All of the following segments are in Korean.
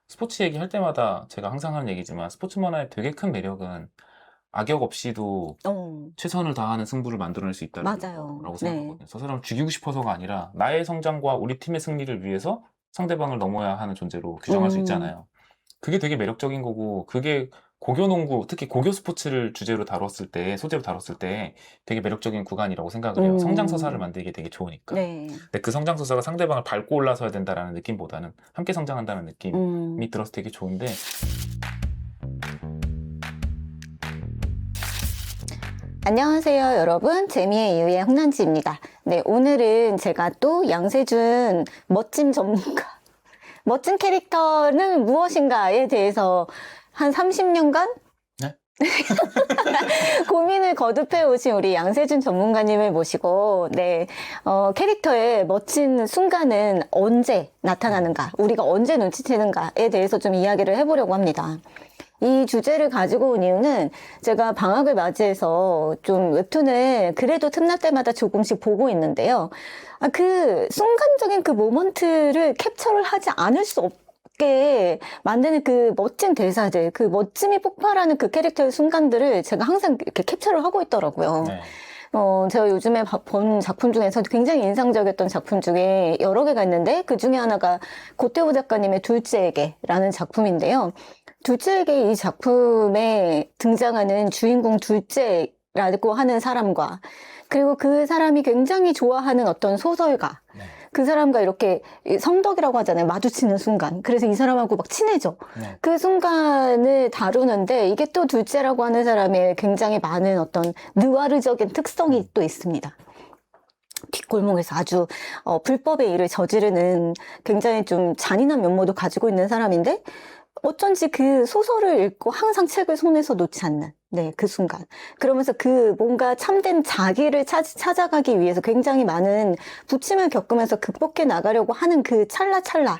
스포츠 얘기할 때마다 제가 항상 하는 얘기지만 스포츠 만화의 되게 큰 매력은 악역 없이도 어, 최선을 다하는 승부를 만들어낼 수 있다는 맞아요. 거라고 네. 생각하거든요. 저 사람을 죽이고 싶어서가 아니라 나의 성장과 우리 팀의 승리를 위해서 상대방을 넘어야 하는 존재로 규정할 수 있잖아요. 그게 되게 매력적인 거고, 그게 고교 농구, 특히 고교 스포츠를 주제로 다뤘을 때, 소재로 다뤘을 때 되게 매력적인 구간이라고 생각을 해요. 성장서사를 음, 만들기 되게 좋으니까. 네. 근데 그 성장서사가 상대방을 밟고 올라서야 된다라는 느낌보다는 함께 성장한다는 느낌이 음, 들어서 되게 좋은데, 안녕하세요, 여러분. 재미의 이유의 홍난지입니다. 네, 오늘은 제가 또 양세준 멋진 전문가, 멋진 캐릭터는 무엇인가에 대해서 한 30년간 네? 고민을 거듭해 오신 우리 양세준 전문가님을 모시고, 네, 캐릭터의 멋진 순간은 언제 나타나는가, 우리가 언제 눈치채는가에 대해서 좀 이야기를 해보려고 합니다. 이 주제를 가지고 온 이유는 제가 방학을 맞이해서 좀 웹툰을 그래도 틈날 때마다 조금씩 보고 있는데요. 그 순간적인 그 모먼트를 캡처를 하지 않을 수 없게 만드는 그 멋진 대사들, 그 멋짐이 폭발하는 그 캐릭터의 순간들을 제가 항상 이렇게 캡처를 하고 있더라고요. 네. 제가 요즘에 본 작품 중에서 굉장히 인상적이었던 작품 중에 여러 개가 있는데 그 중에 하나가 고태호 작가님의 둘째에게라는 작품인데요. 둘째에게 이 작품에 등장하는 주인공 둘째라고 하는 사람과 그리고 그 사람이 굉장히 좋아하는 어떤 소설가 네. 그 사람과 이렇게 성덕이라고 하잖아요. 마주치는 순간. 그래서 이 사람하고 막 친해져. 네. 그 순간을 다루는데 이게 또 둘째라고 하는 사람의 굉장히 많은 어떤 느와르적인 특성이 또 있습니다. 뒷골목에서 아주 불법의 일을 저지르는 굉장히 좀 잔인한 면모도 가지고 있는 사람인데 어쩐지 그 소설을 읽고 항상 책을 손에서 놓지 않는 그 순간. 그러면서 그 뭔가 참된 자기를 찾아가기 위해서 굉장히 많은 부침을 겪으면서 극복해 나가려고 하는 그 찰나찰나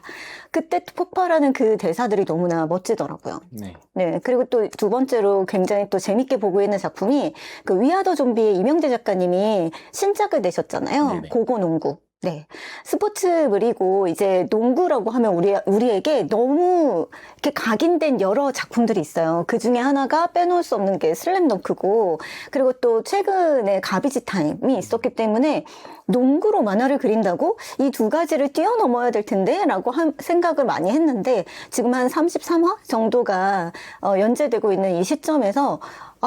그때 폭발하는 그 대사들이 너무나 멋지더라고요. 네. 네. 그리고 또 두 번째로 굉장히 또 재밌게 보고 있는 작품이 그 위아더 좀비의 이명재 작가님이 신작을 내셨잖아요. 네네. 고고농구. 네. 스포츠물이고 이제 농구라고 하면 우리에게 너무 이렇게 각인된 여러 작품들이 있어요. 그 중에 하나가 빼놓을 수 없는 게 슬램덩크고 그리고 또 최근에 가비지 타임이 있었기 때문에 농구로 만화를 그린다고 이 두 가지를 뛰어넘어야 될 텐데 라고 생각을 많이 했는데 지금 한 33화 정도가 연재되고 있는 이 시점에서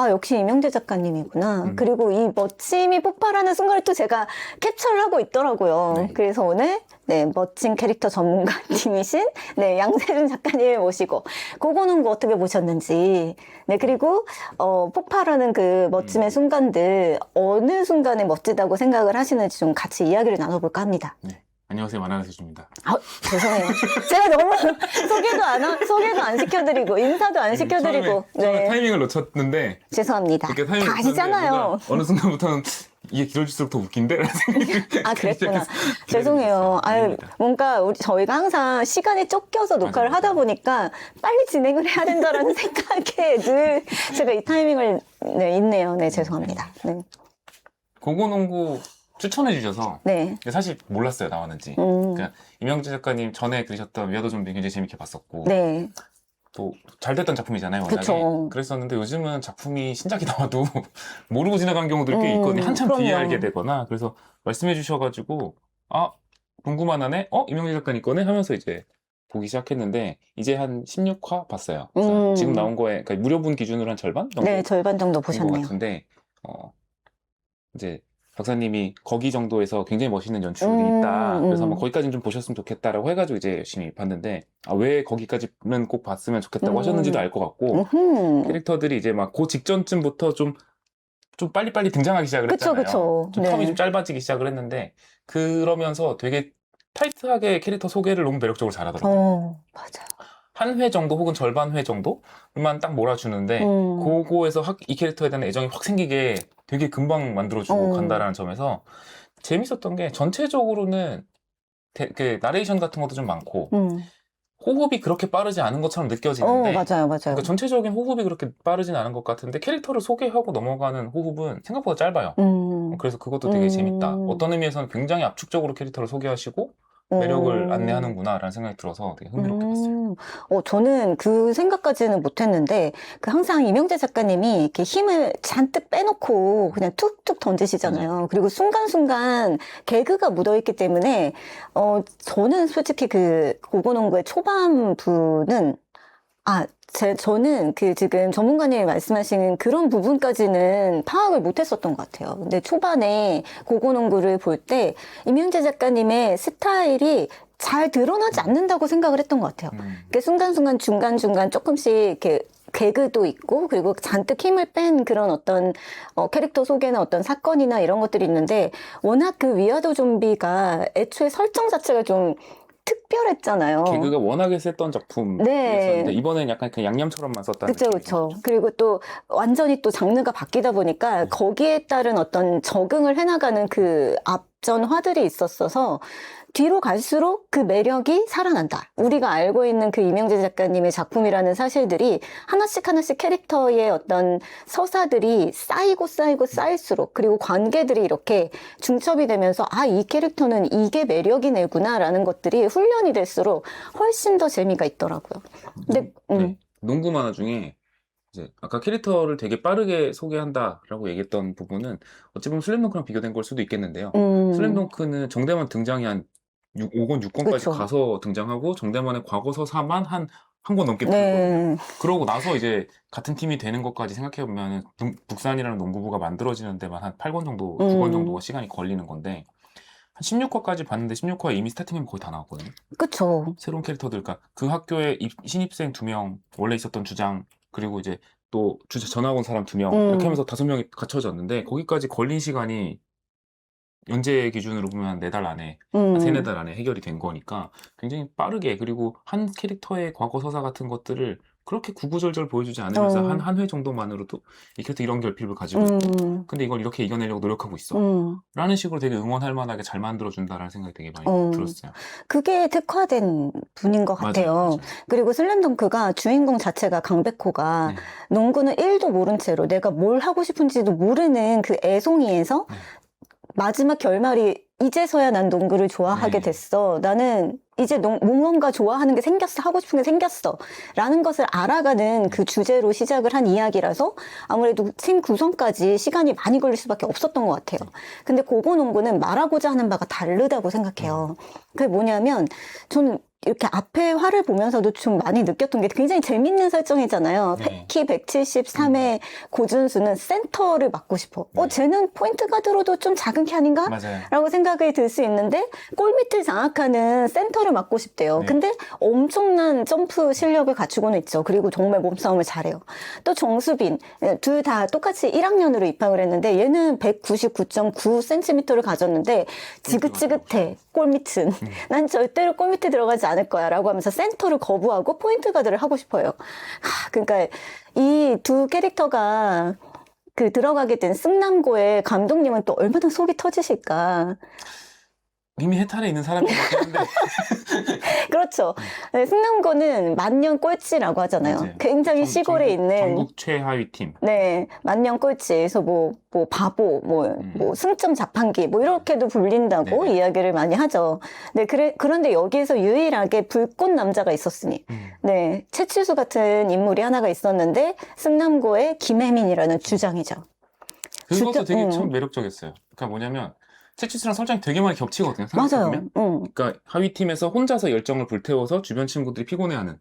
역시 이명재 작가님이구나. 그리고 이 멋짐이 폭발하는 순간을 또 제가 캡처를 하고 있더라고요. 네. 그래서 오늘 멋진 캐릭터 전문가님이신 양세준 작가님을 모시고 그거는 어떻게 보셨는지 그리고 폭발하는 그 멋짐의 순간들 어느 순간에 멋지다고 생각을 하시는지 좀 같이 이야기를 나눠볼까 합니다. 네. 안녕하세요, 만화세준입니다. 죄송해요. 제가 너무 소개도 안 시켜드리고 인사도 안 시켜드리고 처음에 타이밍을 놓쳤는데 죄송합니다. 이렇게 타이밍을 다 놓쳤는데 아시잖아요. 뭔가 어느 순간부터는 이게 길어질수록 더 웃긴데? 라는 생각이 그랬구나. 시작해서 죄송해요. 아닙니다. 뭔가 저희가 항상 시간이 쫓겨서 녹화를 맞아요. 하다 보니까 빨리 진행을 해야 된다라는 생각에 늘 제가 이 타이밍을 있네요. 네, 죄송합니다. 네. 고고농구 추천해 주셔서 네. 사실 몰랐어요, 나왔는지. 그러니까 이명재 작가님 전에 그리셨던 위아더 좀비 굉장히 재밌게 봤었고 네. 또 잘 됐던 작품이잖아요, 워낙에. 그쵸. 그랬었는데 요즘은 작품이 신작이 나와도 모르고 지나간 경우들이 꽤 있거든요. 한참 뒤에 그럼요. 알게 되거나. 그래서 말씀해 주셔가지고 궁금하네? 이명재 작가님 거네? 하면서 이제 보기 시작했는데 이제 한 16화 봤어요. 그래서 지금 나온 거에 그러니까 무료분 기준으로 한 절반 정도 네, 절반 정도 본 것 보셨네요. 같은데 이제 박사님이 거기 정도에서 굉장히 멋있는 연출이 있다. 그래서 한번 거기까지는 좀 보셨으면 좋겠다라고 해가지고 이제 열심히 봤는데 왜 거기까지는 꼭 봤으면 좋겠다고 하셨는지도 알 것 같고 캐릭터들이 이제 막 그 직전쯤부터 좀 빨리빨리 등장하기 시작을 그쵸, 했잖아요. 그쵸. 좀 텀이 좀 짧아지기 시작을 했는데 그러면서 되게 타이트하게 캐릭터 소개를 너무 매력적으로 잘하더라고요. 맞아요. 한 회 정도 혹은 절반 회 정도만 딱 몰아주는데 그거에서 이 캐릭터에 대한 애정이 확 생기게 되게 금방 만들어주고 간다라는 점에서 재밌었던 게 전체적으로는 그 나레이션 같은 것도 좀 많고 호흡이 그렇게 빠르지 않은 것처럼 느껴지는데 맞아요. 그러니까 전체적인 호흡이 그렇게 빠르진 않은 것 같은데 캐릭터를 소개하고 넘어가는 호흡은 생각보다 짧아요. 그래서 그것도 되게 재밌다. 어떤 의미에서는 굉장히 압축적으로 캐릭터를 소개하시고 매력을 안내하는구나라는 생각이 들어서 되게 흥미롭게 봤어요. 저는 그 생각까지는 못했는데, 그 항상 이명재 작가님이 이렇게 힘을 잔뜩 빼놓고 그냥 툭툭 던지시잖아요. 그리고 순간순간 개그가 묻어있기 때문에, 저는 솔직히 그 고고농구의 초반부는, 저는 그 지금 전문가님이 말씀하신 그런 부분까지는 파악을 못했었던 것 같아요. 근데 초반에 고고농구를 볼 때 임현재 작가님의 스타일이 잘 드러나지 않는다고 생각을 했던 것 같아요. 그러니까 순간순간 중간중간 조금씩 이렇게 개그도 있고, 그리고 잔뜩 힘을 뺀 그런 어떤 캐릭터 속에는 어떤 사건이나 이런 것들이 있는데, 워낙 그 위아더 좀비가 애초에 설정 자체가 좀 특별했잖아요. 개그가 워낙에 셌던 작품이었는데 이번엔 약간 그냥 양념처럼만 썼다는 그쵸, 그쵸. 그리고 또 완전히 또 장르가 바뀌다 보니까 거기에 따른 어떤 적응을 해나가는 그 앞전화들이 있었어서 뒤로 갈수록 그 매력이 살아난다. 우리가 알고 있는 그 이명재 작가님의 작품이라는 사실들이 하나씩 하나씩 캐릭터의 어떤 서사들이 쌓이고 쌓일수록, 그리고 관계들이 이렇게 중첩이 되면서 이 캐릭터는 이게 매력이네구나라는 것들이 훈련이 될수록 훨씬 더 재미가 있더라고요. 근데 농구 만화 중에 이제 아까 캐릭터를 되게 빠르게 소개한다라고 얘기했던 부분은 어찌 보면 슬램덩크랑 비교된 걸 수도 있겠는데요. 슬램덩크는 정대만 등장이 한 5권, 6권까지 그쵸. 가서 등장하고 정대만의 과거 서사만 한 권 넘게 풀거든요. 그러고 나서 이제 같은 팀이 되는 것까지 생각해보면 북산이라는 농구부가 만들어지는 데만 한 8권 정도, 9권 정도가 시간이 걸리는 건데 한 16화까지 봤는데 16화에 이미 스타팅 멤버 거의 다 나왔거든요. 그쵸. 새로운 캐릭터들, 그러니까 그 학교에 신입생 2명, 원래 있었던 주장, 그리고 이제 또 전학 온 사람 2명, 이렇게 하면서 5명이 갖춰졌는데 거기까지 걸린 시간이 연재 기준으로 보면 한 4달 안에, 한 3, 4달 안에 해결이 된 거니까 굉장히 빠르게, 그리고 한 캐릭터의 과거 서사 같은 것들을 그렇게 구구절절 보여주지 않으면서 한 회 정도만으로도 이 캐릭터 이런 결핍을 가지고 있고 근데 이걸 이렇게 이겨내려고 노력하고 있어 라는 식으로 되게 응원할 만하게 잘 만들어준다라는 생각이 되게 많이 들었어요. 그게 특화된 분인 것 같아요. 맞아요. 그리고 슬램덩크가 주인공 자체가 강백호가 농구는 1도 모른 채로 내가 뭘 하고 싶은지도 모르는 그 애송이에서 마지막 결말이 이제서야 난 농구를 좋아하게 됐어. 나는 이제 뭔가 좋아하는 게 생겼어. 하고 싶은 게 생겼어. 라는 것을 알아가는 그 주제로 시작을 한 이야기라서 아무래도 팀 구성까지 시간이 많이 걸릴 수밖에 없었던 것 같아요. 근데 고고농구는 말하고자 하는 바가 다르다고 생각해요. 그게 뭐냐면 저는 이렇게 앞에 화를 보면서도 좀 많이 느꼈던 게 굉장히 재밌는 설정이잖아요. 키 173의 고준수는 센터를 맡고 싶어. 쟤는 포인트 가드로도 좀 작은 키 아닌가? 라고 생각이 들 수 있는데 골밑을 장악하는 센터를 맡고 싶대요. 근데 엄청난 점프 실력을 갖추고는 있죠. 그리고 정말 몸싸움을 잘해요. 또 정수빈, 둘 다 똑같이 1학년으로 입학을 했는데 얘는 199.9cm를 가졌는데 지긋지긋해. 골밑은. 난 절대로 골밑에 들어가지 않을 거야 라고 하면서 센터를 거부하고 포인트 가드를 하고 싶어요. 그러니까 이 두 캐릭터가 그 들어가게 된 승남고의 감독님은 또 얼마나 속이 터지실까. 이미 해탈에 있는 사람인 것 같은데. 그렇죠. 네, 승남고는 만년 꼴찌라고 하잖아요. 맞아요. 굉장히 시골에 있는 전국 최하위 팀. 네, 만년 꼴찌에서 뭐 바보, 뭐 승점 자판기, 뭐 이렇게도 불린다고 이야기를 많이 하죠. 네, 그런데 여기에서 유일하게 불꽃 남자가 있었으니, 네, 최치수 같은 인물이 하나가 있었는데 승남고의 김혜민이라는 주장이죠. 그것도 되게 참 매력적이었어요. 그러니까 뭐냐면 채치수랑 설정이 되게 많이 겹치거든요. 맞아요. 그러니까 하위 팀에서 혼자서 열정을 불태워서 주변 친구들이 피곤해하는.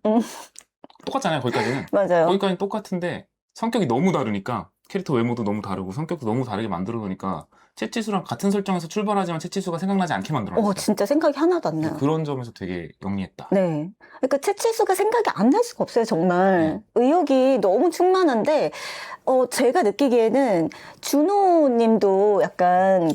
똑같잖아요. 거기까지는. 맞아요. 거기까지는 똑같은데 성격이 너무 다르니까 캐릭터 외모도 너무 다르고 성격도 너무 다르게 만들어 놓으니까 채치수랑 같은 설정에서 출발하지만 채치수가 생각나지 않게 만들어놨어요. 진짜 생각이 하나도 안 나요. 그런 점에서 되게 영리했다. 네. 그러니까 채치수가 생각이 안 날 수가 없어요, 정말. 의욕이 너무 충만한데, 제가 느끼기에는 준호 님도 약간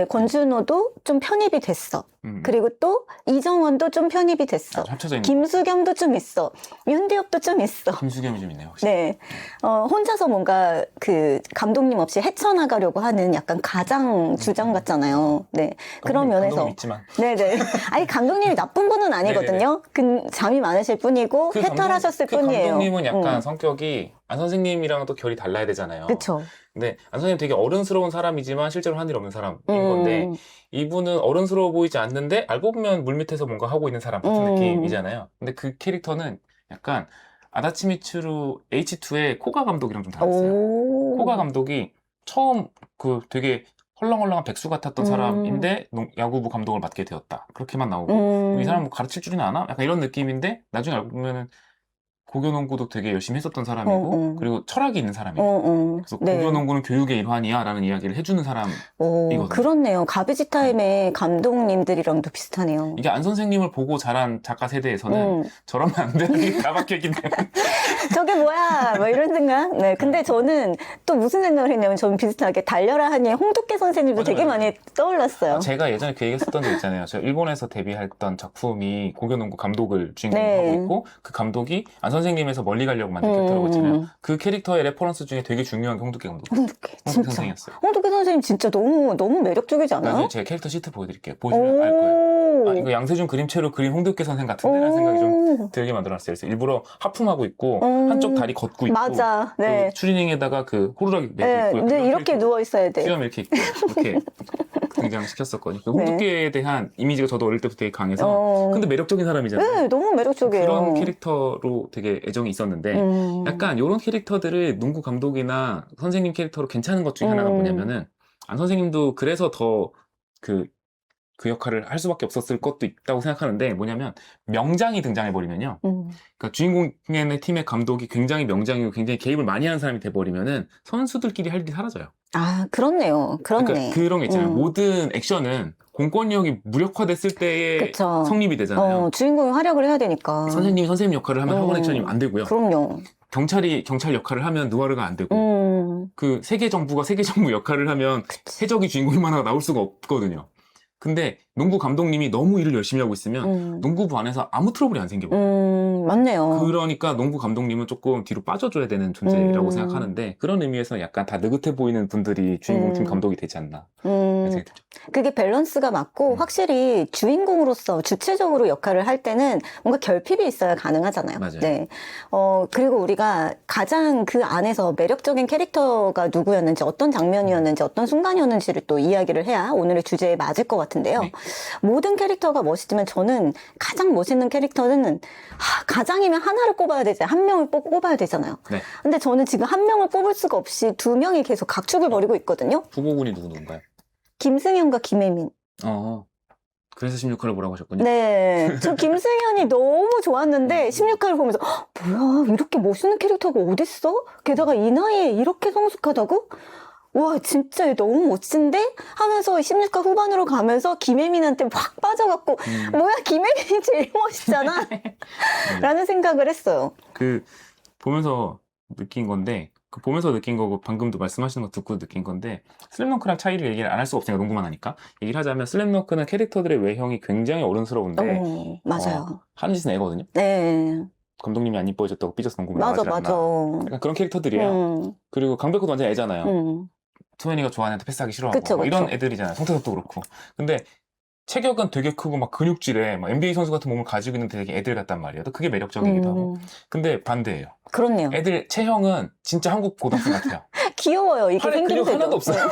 권준호도 좀 편입이 됐어. 그리고 또 이정원도 좀 편입이 됐어. 합쳐져 있는 김수겸도 좀 있어. 윤대엽도 좀 있어. 김수겸이 좀 있네요. 혹시. 네. 혼자서 뭔가 그 감독님 없이 헤쳐나가려고 하는 약간 가장 가장 주장 같잖아요. 네. 그런 면에서. 감독님 있지만. 네네. 아니, 감독님이 나쁜 분은 아니거든요. 잠이 많으실 뿐이고, 해탈하셨을 그 뿐이에요. 감독님은 약간 성격이 안 선생님이랑 또 결이 달라야 되잖아요. 그쵸. 근데 안 선생님 되게 어른스러운 사람이지만 실제로 한 일 없는 사람인 건데 이분은 어른스러워 보이지 않는데 알고 보면 물밑에서 뭔가 하고 있는 사람 같은 느낌이잖아요. 근데 그 캐릭터는 약간 아다치미츠루 H2의 코가 감독이랑 좀 달랐어요. 코가 감독이 처음 그 되게 헐렁헐렁한 백수 같았던 사람인데 야구부 감독을 맡게 되었다. 그렇게만 나오고 이 사람 뭐 가르칠 줄이나 아나? 약간 이런 느낌인데 나중에 알고 보면은 고교농구도 되게 열심히 했었던 사람이고 그리고 철학이 있는 사람이에요. 그래서 네. 고교농구는 교육의 일환이야 라는 이야기를 해주는 사람이거든요. 그렇네요. 가비지 타임의 감독님들이랑도 비슷하네요. 이게 안 선생님을 보고 자란 작가 세대에서는 저러면 안 되는 게 다 박혀있기 때문에 저게 뭐야? 뭐 이런 생각? 네. 근데 저는 또 무슨 생각을 했냐면 저는 비슷하게 달려라 하니 홍두깨 선생님도 되게 많이 떠올랐어요. 제가 예전에 그 얘기 했었던 적 있잖아요. 제가 일본에서 데뷔했던 작품이 고교농구 감독을 주인공으로 하고 있고 그 감독이 안 선생님에서 멀리 가려고 만든 캐릭터라고 했잖아요. 그 캐릭터의 레퍼런스 중에 되게 중요한 게 홍두깨 감독. 홍두깨 진짜. 선생이었어요. 홍두깨 선생님 진짜 너무 매력적이지 않아요? 나중에 제가 캐릭터 시트 보여드릴게요. 보시면 알 거예요. 이거 양세준 그림체로 그린 홍두깨 선생 같은데? 라는 생각이 좀 들게 만들어놨어요. 그래서 일부러 하품하고 있고 한쪽 다리 걷고 있고 맞아. 네. 추리닝에다가 그 호루라기 메고 네. 있고 근데 이렇게 누워 있어야 돼. 수염 이렇게 있고 이렇게 등장시켰었거든요. 그 홍두깨에 대한 이미지가 저도 어릴 때부터 되게 강해서 근데 매력적인 사람이잖아요. 네, 너무 매력적이에요. 그런 캐릭터로 되게 애정이 있었는데 약간 이런 캐릭터들을 농구 감독이나 선생님 캐릭터로 괜찮은 것 중에 하나가 뭐냐면은 안 선생님도 그래서 더 그 역할을 할 수밖에 없었을 것도 있다고 생각하는데 뭐냐면 명장이 등장해버리면요. 그러니까 주인공의 팀의 감독이 굉장히 명장이고 굉장히 개입을 많이 하는 사람이 돼버리면은 선수들끼리 할 일이 사라져요. 아, 그렇네요. 그렇네. 그러니까 그런 게 있잖아요. 모든 액션은 공권력이 무력화됐을 때에 그쵸. 성립이 되잖아요. 주인공이 활약을 해야 되니까. 선생님이 선생님 역할을 하면 학원 액션이면 안 되고요. 그럼요. 경찰이 경찰 역할을 하면 누아르가 안 되고 그 세계 정부가 세계 정부 역할을 하면 해적이 주인공만 하나 나올 수가 없거든요. 근데 농구 감독님이 너무 일을 열심히 하고 있으면 농구부 안에서 아무 트러블이 안 생겨요. 맞네요. 그러니까 농구 감독님은 조금 뒤로 빠져줘야 되는 존재라고 생각하는데 그런 의미에서 약간 다 느긋해 보이는 분들이 주인공팀 감독이 되지 않나. 그게 밸런스가 맞고 확실히 주인공으로서 주체적으로 역할을 할 때는 뭔가 결핍이 있어야 가능하잖아요. 맞아요. 네. 그리고 우리가 가장 그 안에서 매력적인 캐릭터가 누구였는지 어떤 장면이었는지 어떤 순간이었는지를 또 이야기를 해야 오늘의 주제에 맞을 것 같은데요. 네. 모든 캐릭터가 멋있지만 저는 가장 멋있는 캐릭터는 가장이면 하나를 꼽아야 되지 한 명을 꼽아야 되잖아요. 네. 근데 저는 지금 한 명을 꼽을 수가 없이 두 명이 계속 각축을 벌이고 있거든요. 후보군이 누군가요? 김승현과 김혜민. 그래서 16화를 보라고 하셨군요. 네. 저 김승현이 너무 좋았는데 16화를 보면서 뭐야 이렇게 멋있는 캐릭터가 어딨어? 게다가 이 나이에 이렇게 성숙하다고? 와 진짜 얘 너무 멋진데? 하면서 16화 후반으로 가면서 김혜민한테 확 빠져갖고 뭐야 김혜민이 제일 멋있잖아? 라는 생각을 했어요. 보면서 느낀 건데 보면서 느낀 거고 방금도 말씀하시는 거 듣고 느낀 건데 슬램덩크랑 차이를 얘기를 안 할 수 없으니까 농구만 하니까 얘기를 하자면 슬램덩크는 캐릭터들의 외형이 굉장히 어른스러운데 맞아요. 하는 짓은 애거든요. 네. 감독님이 안 이뻐해줬다고 삐져서 농구 맞아. 나가지 않나. 약간 그런 캐릭터들이에요. 그리고 강백호도 완전 애잖아요. 소연이가 좋아하는 애한테 패스하기 싫어하고 그쵸. 이런 애들이잖아요. 송태섭도 그렇고. 근데 체격은 되게 크고 막 근육질에 막 NBA 선수 같은 몸을 가지고 있는데 되게 애들 같단 말이에요. 또 그게 매력적이기도 하고. 근데 반대예요. 그렇네요. 애들 체형은 진짜 한국 고등학생 같아요. 귀여워요. 이게 팔에 근육 생김새도. 하나도 없어요.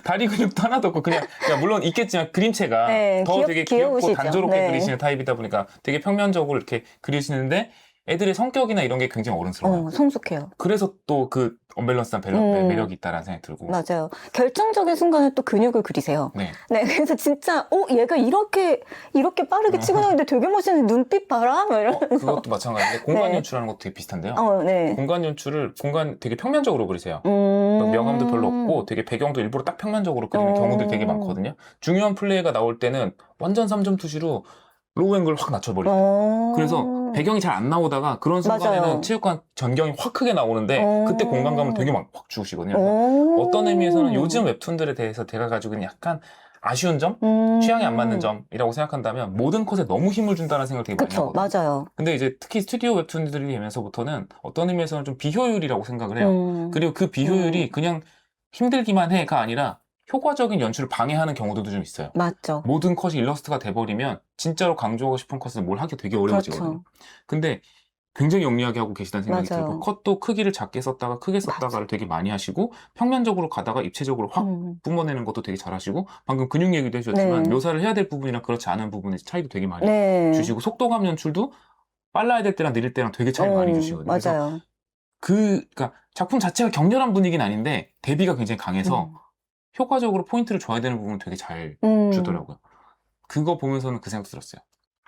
다리 근육도 하나도 없고 그냥 물론 있겠지만 그림체가 더 되게 귀엽고 귀여우시죠. 단조롭게 그리시는 타입이다 보니까 되게 평면적으로 이렇게 그리시는데 애들의 성격이나 이런 게 굉장히 어른스러워요. 성숙해요. 그래서 또 그 언밸런스한 매력이 있다라는 생각이 들고. 맞아요. 결정적인 순간에 또 근육을 그리세요. 네. 그래서 진짜 얘가 이렇게 빠르게 치고 나오는데 되게 멋있는 눈빛 봐라? 막 이러면서. 그것도 마찬가지인데 공간 연출하는 것도 되게 비슷한데요. 네. 공간 연출을 되게 평면적으로 그리세요. 명암도 별로 없고 되게 배경도 일부러 딱 평면적으로 그리는 경우들이 되게 많거든요. 중요한 플레이가 나올 때는 완전 3점 투시로 로우 앵글을 확 낮춰버려요. 그래서 배경이 잘 안 나오다가 그런 순간에는 맞아요. 체육관 전경이 확 크게 나오는데 그때 공간감을 되게 막 확 주시거든요. 어떤 의미에서는 요즘 웹툰들에 대해서 제가 가지고 있는 약간 아쉬운 점? 취향이 안 맞는 점이라고 생각한다면 모든 컷에 너무 힘을 준다는 생각을 되게 많이 그쵸, 하거든요. 맞아요. 근데 이제 특히 스튜디오 웹툰들이 되면서부터는 어떤 의미에서는 좀 비효율이라고 생각을 해요. 그리고 그 비효율이 그냥 힘들기만 해가 아니라 효과적인 연출을 방해하는 경우들도 좀 있어요. 맞죠. 모든 컷이 일러스트가 돼버리면 진짜로 강조하고 싶은 컷을 뭘 하기 되게 어려워지거든요. 그렇죠. 근데 굉장히 영리하게 하고 계시다는 생각이 맞아요. 들고 컷도 크기를 작게 썼다가 크게 썼다가를 되게 많이 하시고 평면적으로 가다가 입체적으로 확 뿜어내는 것도 되게 잘하시고 방금 근육 얘기도 해주셨지만 네. 묘사를 해야 될 부분이랑 그렇지 않은 부분의 차이도 되게 많이 네. 주시고 속도감 연출도 빨라야 될 때랑 느릴 때랑 되게 차이를 많이 주시거든요. 그래서 맞아요. 그러니까 작품 자체가 격렬한 분위기는 아닌데 대비가 굉장히 강해서 효과적으로 포인트를 줘야 되는 부분을 되게 잘 주더라고요. 그거 보면서는 그 생각 들었어요.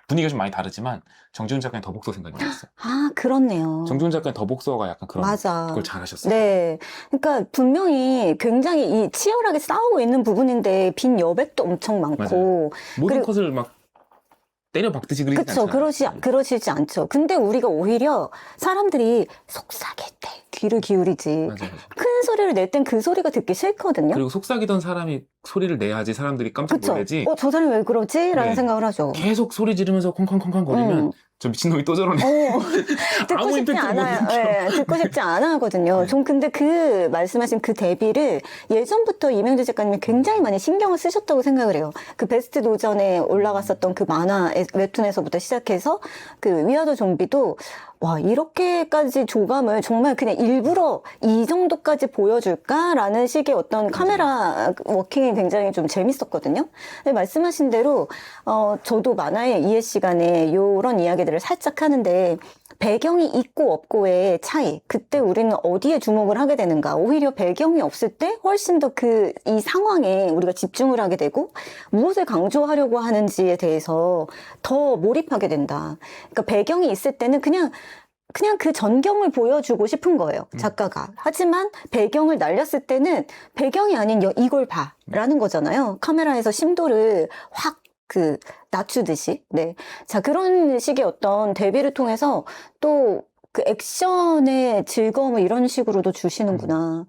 분위기가 좀 많이 다르지만 정지훈 작가의 더복서 생각이 났어요. 아, 그렇네요. 정지훈 작가의 더복서가 약간 그런 맞아. 걸 잘하셨어요. 네. 그러니까 분명히 굉장히 이 치열하게 싸우고 있는 부분인데 빈 여백도 엄청 많고 맞아요. 모든 그리고- 컷을 막 때려 박듯이 그리지 그쵸. 않잖아요. 그러시지 않죠. 근데 우리가 오히려 사람들이 속삭일 때 귀를 기울이지. 맞아요. 큰 소리를 낼 땐 그 소리가 듣기 싫거든요. 그리고 속삭이던 사람이 소리를 내야지 사람들이 깜짝 그쵸? 놀라지. 저 사람이 왜 그러지? 라는 네. 생각을 하죠. 계속 소리 지르면서 콩콩콩콩 거리면 저 미친놈이 또 저러네. 듣고 아무 싶지 임팩트도 못 않아요. 느껴. 네, 듣고 싶지 않아 하거든요. 네. 전 근데 그 말씀하신 그 대비를 예전부터 이명재 작가님이 굉장히 많이 신경을 쓰셨다고 생각을 해요. 그 베스트 도전에 올라갔었던 그 만화 웹툰에서부터 시작해서 그 위아더 좀비도 와, 이렇게까지 조감을 정말 그냥 일부러 이 정도까지 보여줄까라는 식의 어떤 카메라 워킹이 굉장히 좀 재밌었거든요. 근데 말씀하신 대로, 저도 만화의 이해 시간에 요런 이야기들을 살짝 하는데, 배경이 있고 없고의 차이, 그때 우리는 어디에 주목을 하게 되는가. 오히려 배경이 없을 때 훨씬 더 이 상황에 우리가 집중을 하게 되고, 무엇을 강조하려고 하는지에 대해서 더 몰입하게 된다. 그러니까 배경이 있을 때는 그냥 그 전경을 보여주고 싶은 거예요, 작가가. 하지만 배경을 날렸을 때는 배경이 아닌 이걸 봐. 라는 거잖아요. 카메라에서 심도를 확 낮추듯이. 네. 자, 그런 식의 어떤 대비를 통해서 또 그 액션의 즐거움을 이런 식으로도 주시는구나.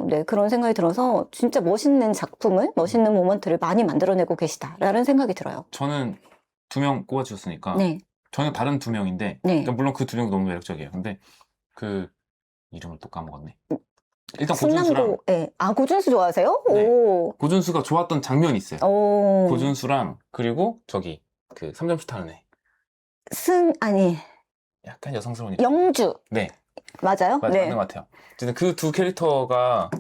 네. 그런 생각이 들어서 진짜 멋있는 작품을, 멋있는 모먼트를 많이 만들어내고 계시다라는 생각이 들어요. 저는 2명 꼽아주셨으니까 네. 전혀 다른 2명인데 네. 그러니까 물론 그 2명도 너무 매력적이에요. 근데 그 이름을 또 까먹었네. 일단 고준수랑 신남고, 네. 아, 고준수 좋아하세요? 네. 오. 고준수가 좋았던 장면이 있어요. 오. 고준수랑 그리고 저기 그 3점슛 하는 애. 아니, 약간 여성스러운 영주. 네. 맞아요? 맞는 네. 것 같아요. 어쨌든 그 두 캐릭터가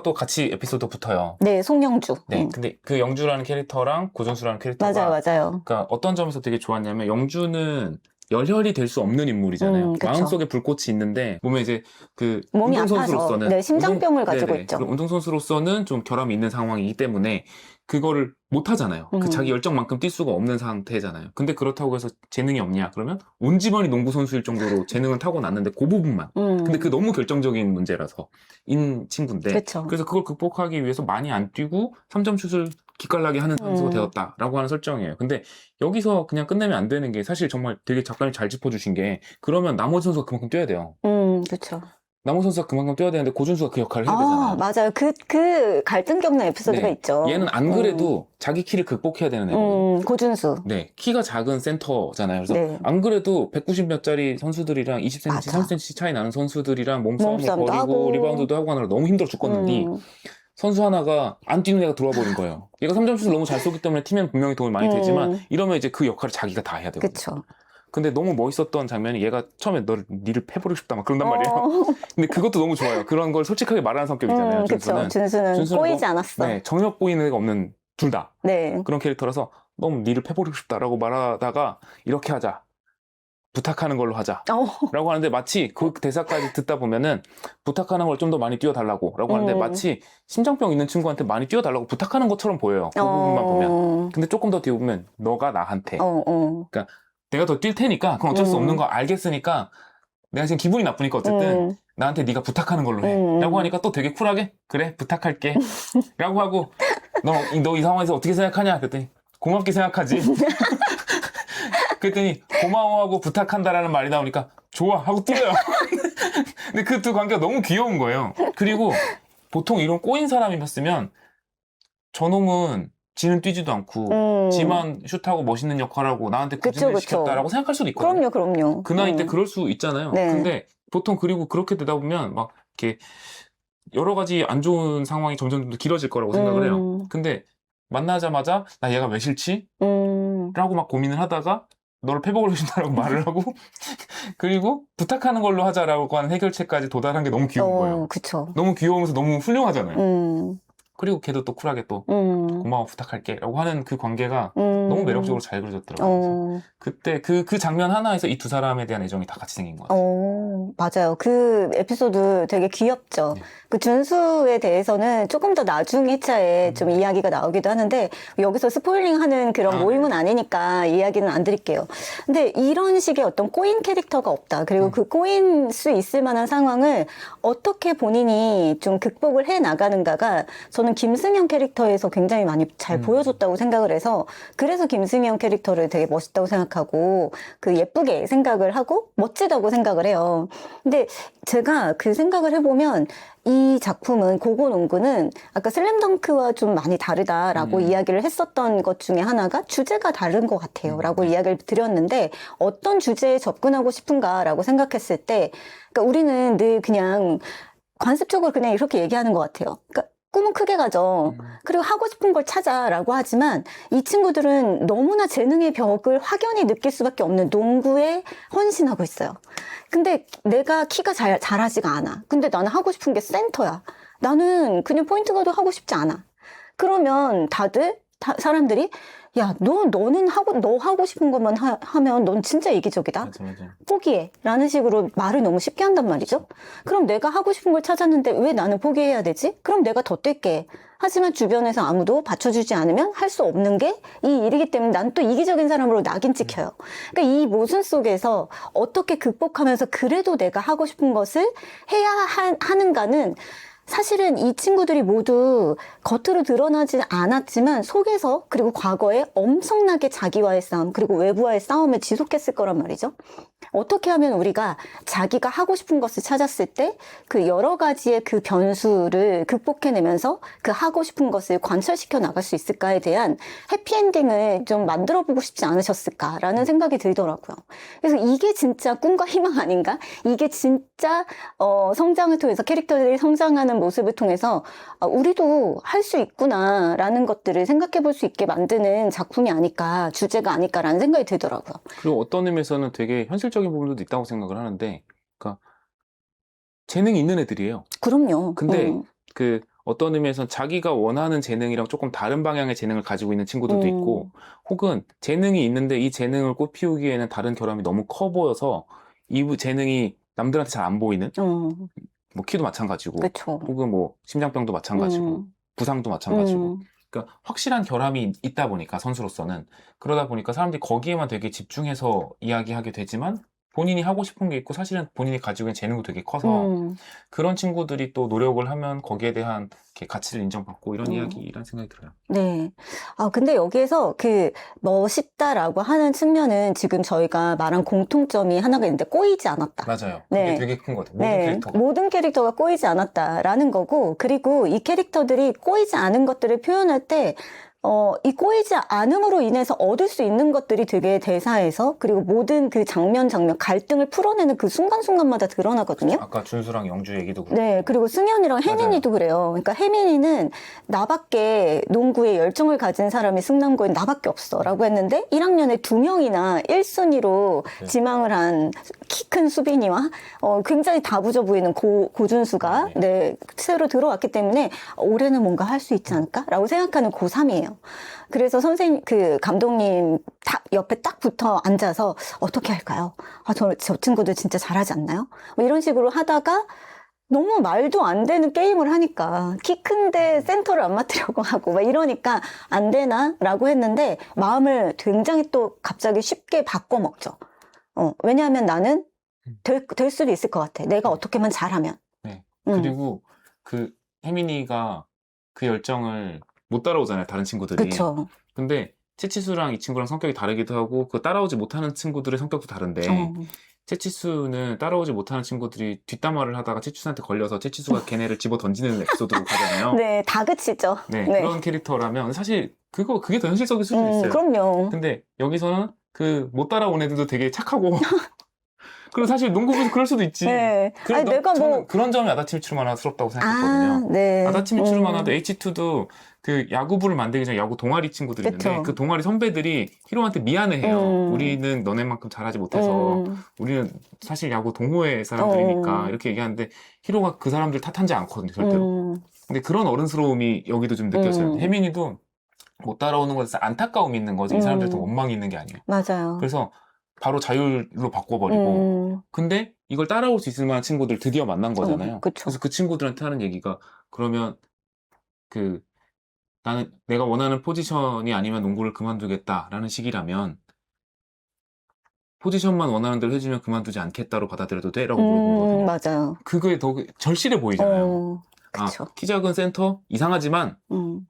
또 같이 에피소드 붙어요. 네, 송영주. 네. 근데 그 영주라는 캐릭터랑 고준수라는 캐릭터가 맞아요. 그러니까 어떤 점에서 되게 좋았냐면 영주는 열혈이 될 수 없는 인물이잖아요. 그쵸. 마음속에 불꽃이 있는데 몸에 이제 그 몸이 아파서 운동선수로서는 네, 심장병을 가지고 있죠. 그리고 운동선수로서는 좀 결함이 있는 상황이기 때문에 그거를 못 하잖아요. 그 자기 열정만큼 뛸 수가 없는 상태잖아요. 근데 그렇다고 해서 재능이 없냐? 그러면 온 집안이 농구 선수일 정도로 재능은 타고났는데 그 부분만. 근데 그 너무 결정적인 문제라서 인 친구인데 그쵸. 그래서 그걸 극복하기 위해서 많이 안 뛰고 3점 슛을 기깔나게 하는 선수가 되었다라고 하는 설정이에요. 근데 여기서 그냥 끝내면 안 되는 게 사실 정말 되게 작가님 잘 짚어주신 게 그러면 나머지 선수가 그만큼 뛰어야 돼요. 그렇죠. 나머지 선수가 그만큼 뛰어야 되는데 고준수가 그 역할을 해야 되잖아요. 맞아요. 그 갈등 겪는 에피소드가 네. 있죠. 얘는 안 그래도 자기 키를 극복해야 되는 애거든요. 고준수. 네, 키가 작은 센터잖아요. 그래서 네. 안 그래도 190몇짜리 선수들이랑 20cm, 맞아. 30cm 차이 나는 선수들이랑 몸싸움을 몸싸움도 벌이고 하고. 리바운드도 하고 하느라 너무 힘들어 죽겠는데 선수 하나가 안 뛰는 애가 들어와 버린 거예요. 얘가 3점 슛을 너무 잘 쏘기 때문에 팀엔 분명히 도움이 많이 되지만 이러면 이제 그 역할을 자기가 다 해야 되거든요. 그쵸. 근데 너무 멋있었던 장면이 얘가 처음에 니를 패버리고 싶다 막 그런단 말이에요. 근데 그것도 너무 좋아요. 그런 걸 솔직하게 말하는 성격이잖아요. 그쵸. 준수는 꼬이지 않았어. 네, 정력 보이는 애가 없는 둘 다. 네. 그런 캐릭터라서 너무 니를 패버리고 싶다라고 말하다가 이렇게 하자. 부탁하는 걸로 하자. 라고 하는데 마치 그 대사까지 듣다 보면은 부탁하는 걸 좀 더 많이 뛰어달라고 라고 하는데 마치 심장병 있는 친구한테 많이 뛰어달라고 부탁하는 것처럼 보여요. 그 부분만 보면. 근데 조금 더 뒤에 보면 너가 나한테. 그러니까 내가 더 뛸 테니까 그건 어쩔 수 없는 거 알겠으니까 내가 지금 기분이 나쁘니까 어쨌든 나한테 네가 부탁하는 걸로 해. 라고 하니까 또 되게 쿨하게 그래 부탁할게. 라고 하고 너 이 상황에서 어떻게 생각하냐? 그랬더니 고맙게 생각하지. 그랬더니 고마워하고 부탁한다라는 말이 나오니까 좋아 하고 뛰어요. 근데 그 두 관계가 너무 귀여운 거예요. 그리고 보통 이런 꼬인 사람이었으면 저놈은 지는 뛰지도 않고 지만 슛하고 멋있는 역할하고 나한테 구진을 시켰다라고 생각할 수도 있거든요. 그럼요. 그 나이 때 그럴 수 있잖아요. 네. 근데 보통 그리고 그렇게 되다 보면 막 이렇게 여러 가지 안 좋은 상황이 점점 더 길어질 거라고 생각을 해요. 근데 만나자마자 나 얘가 왜 싫지? 라고 막 고민을 하다가 너를 패복을 해준다라고 말을 하고 그리고 부탁하는 걸로 하자라고 하는 해결책까지 도달한 게 너무 귀여운 거예요. 그쵸. 너무 귀여우면서 너무 훌륭하잖아요. 그리고 걔도 또 쿨하게 또 고마워 부탁할게 라고 하는 그 관계가 너무 매력적으로 잘 그려졌더라고요. 그때 그 장면 하나에서 이 두 사람에 대한 애정이 다 같이 생긴 것 같아요. 맞아요. 그 에피소드 되게 귀엽죠. 네. 그 준수에 대해서는 조금 더 나중 회차에 좀 이야기가 나오기도 하는데 여기서 스포일링 하는 그런 모임은 아니니까 이야기는 안 드릴게요. 근데 이런 식의 어떤 꼬인 캐릭터가 없다. 그리고 그 꼬인 수 있을 만한 상황을 어떻게 본인이 좀 극복을 해 나가는가가 저는 김승현 캐릭터에서 굉장히 많이 잘 보여줬다고 생각을 해서 그래서 김승현 캐릭터를 되게 멋있다고 생각하고 그 예쁘게 생각을 하고 멋지다고 생각을 해요. 근데 제가 그 생각을 해보면 이 작품은 고고농구는 아까 슬램덩크와 좀 많이 다르다라고 이야기를 했었던 것 중에 하나가 주제가 다른 것 같아요 라고 이야기를 드렸는데 어떤 주제에 접근하고 싶은가라고 생각했을 때 그러니까 우리는 늘 그냥 관습적으로 그냥 이렇게 얘기하는 것 같아요. 그러니까 꿈은 크게 가져. 그리고 하고 싶은 걸 찾아라고 하지만 이 친구들은 너무나 재능의 벽을 확연히 느낄 수밖에 없는 농구에 헌신하고 있어요. 근데 내가 키가 잘하지가 않아. 근데 나는 하고 싶은 게 센터야. 나는 그냥 포인트 가드 하고 싶지 않아. 그러면 사람들이 야, 너는 너 하고 싶은 것만 하면 넌 진짜 이기적이다. 맞아. 포기해. 라는 식으로 말을 너무 쉽게 한단 말이죠. 그럼 내가 하고 싶은 걸 찾았는데 왜 나는 포기해야 되지? 그럼 내가 더 뛸게. 하지만 주변에서 아무도 받쳐주지 않으면 할 수 없는 게 이 일이기 때문에 난 또 이기적인 사람으로 낙인 찍혀요. 그러니까 이 모순 속에서 어떻게 극복하면서 그래도 내가 하고 싶은 것을 해야 하는가는 사실은 이 친구들이 모두 겉으로 드러나지 않았지만 속에서 그리고 과거에 엄청나게 자기와의 싸움 그리고 외부와의 싸움을 지속했을 거란 말이죠. 어떻게 하면 우리가 자기가 하고 싶은 것을 찾았을 때 그 여러 가지의 그 변수를 극복해내면서 그 하고 싶은 것을 관철시켜 나갈 수 있을까에 대한 해피엔딩을 좀 만들어 보고 싶지 않으셨을까라는 생각이 들더라고요. 그래서 이게 진짜 꿈과 희망 아닌가? 이게 진짜 성장을 통해서 캐릭터들이 성장하는 모습을 통해서 우리도 할 수 있구나라는 것들을 생각해 볼 수 있게 만드는 작품이 아닐까, 주제가 아닐까라는 생각이 들더라고요. 그리고 어떤 의미에서는 되게 현실적인 부분도 있다고 생각을 하는데, 그러니까 재능이 있는 애들이에요. 그럼요. 근데 그 어떤 의미에서는 자기가 원하는 재능이랑 조금 다른 방향의 재능을 가지고 있는 친구들도 있고, 혹은 재능이 있는데 이 재능을 꽃피우기에는 다른 결함이 너무 커 보여서 이 재능이 남들한테 잘 안 보이는, 뭐 키도 마찬가지고, 그쵸. 혹은 뭐 심장병도 마찬가지고, 부상도 마찬가지고. 그러니까 확실한 결함이 있다 보니까 선수로서는 그러다 보니까 사람들이 거기에만 되게 집중해서 이야기하게 되지만 본인이 하고 싶은 게 있고 사실은 본인이 가지고 있는 재능도 되게 커서 그런 친구들이 또 노력을 하면 거기에 대한 이렇게 가치를 인정받고 이런 이야기라는 생각이 들어요. 네. 근데 여기에서 그 멋있다라고 하는 측면은 지금 저희가 말한 공통점이 하나가 있는데 꼬이지 않았다. 맞아요. 그게 네. 되게 큰 것 같아요. 모든 캐릭터가. 모든 캐릭터가 꼬이지 않았다라는 거고, 그리고 이 캐릭터들이 꼬이지 않은 것들을 표현할 때 이 꼬이지 않음으로 인해서 얻을 수 있는 것들이 되게 대사에서 그리고 모든 그 장면 갈등을 풀어내는 그 순간순간마다 드러나거든요. 아까 준수랑 영주 얘기도 그렇고. 네, 그리고 승현이랑 혜민이도 그래요. 그러니까 혜민이는 나밖에 농구에 열정을 가진 사람이 승남고엔 나밖에 없어 라고 했는데 1학년에 2명이나 1순위로 지망을 한 키 큰 수빈이와 굉장히 다부져 보이는 고준수가 새로 들어왔기 때문에 올해는 뭔가 할 수 있지 않을까? 라고 생각하는 고3이에요. 그래서 그 감독님 옆에 딱 붙어 앉아서 어떻게 할까요? 저 친구들 진짜 잘하지 않나요? 뭐 이런 식으로 하다가 너무 말도 안 되는 게임을 하니까 키 큰데 센터를 안 맡으려고 하고 막 이러니까 안 되나? 라고 했는데 마음을 굉장히 또 갑자기 쉽게 바꿔먹죠. 왜냐하면 나는 될 수도 있을 것 같아. 내가 어떻게만 잘하면. 네. 그리고 그 혜민이가 그 열정을 못 따라오잖아요, 다른 친구들이. 그쵸. 근데 채치수랑 이 친구랑 성격이 다르기도 하고 그 따라오지 못하는 친구들의 성격도 다른데 채치수는 따라오지 못하는 친구들이 뒷담화를 하다가 채치수한테 걸려서 채치수가 걔네를 집어 던지는 에피소드로 가잖아요. 네, 다그치죠. 네, 그런 캐릭터라면 사실 그게 더 현실적일 수도 있어요. 그럼요. 근데 여기서는 그 못 따라온 애들도 되게 착하고 그리고 사실 농구부에서 그럴 수도 있지. 네. 그래, 아니, 내가 저는 뭐. 그런 점이 아다치미츠루 만화스럽다고 아, 생각했거든요. 네. 아다치미츠루 만화도 H2도 그 야구부를 만들기 전에 야구 동아리 친구들이 있는데 그쵸. 그 동아리 선배들이 히로한테 미안해해요. 우리는 너네만큼 잘하지 못해서 우리는 사실 야구 동호회 사람들이니까 이렇게 얘기하는데 히로가 그 사람들 탓하지 않거든요, 절대로. 근데 그런 어른스러움이 여기도 좀 느껴져요. 혜민이도 못 따라오는 것에서 안타까움이 있는 거지 이 사람들한테 원망이 있는 게 아니에요. 맞아요. 그래서 바로 자율로 바꿔버리고 근데 이걸 따라올 수 있을 만한 친구들 드디어 만난 거잖아요. 그쵸. 그래서 그 친구들한테 하는 얘기가 그러면 그 나는 내가 원하는 포지션이 아니면 농구를 그만두겠다라는 식이라면 포지션만 원하는 대로 해주면 그만두지 않겠다로 받아들여도 돼? 라고 물어보거든요. 맞아요. 그거에 더 절실해 보이잖아요. 그쵸. 키 작은 센터 이상하지만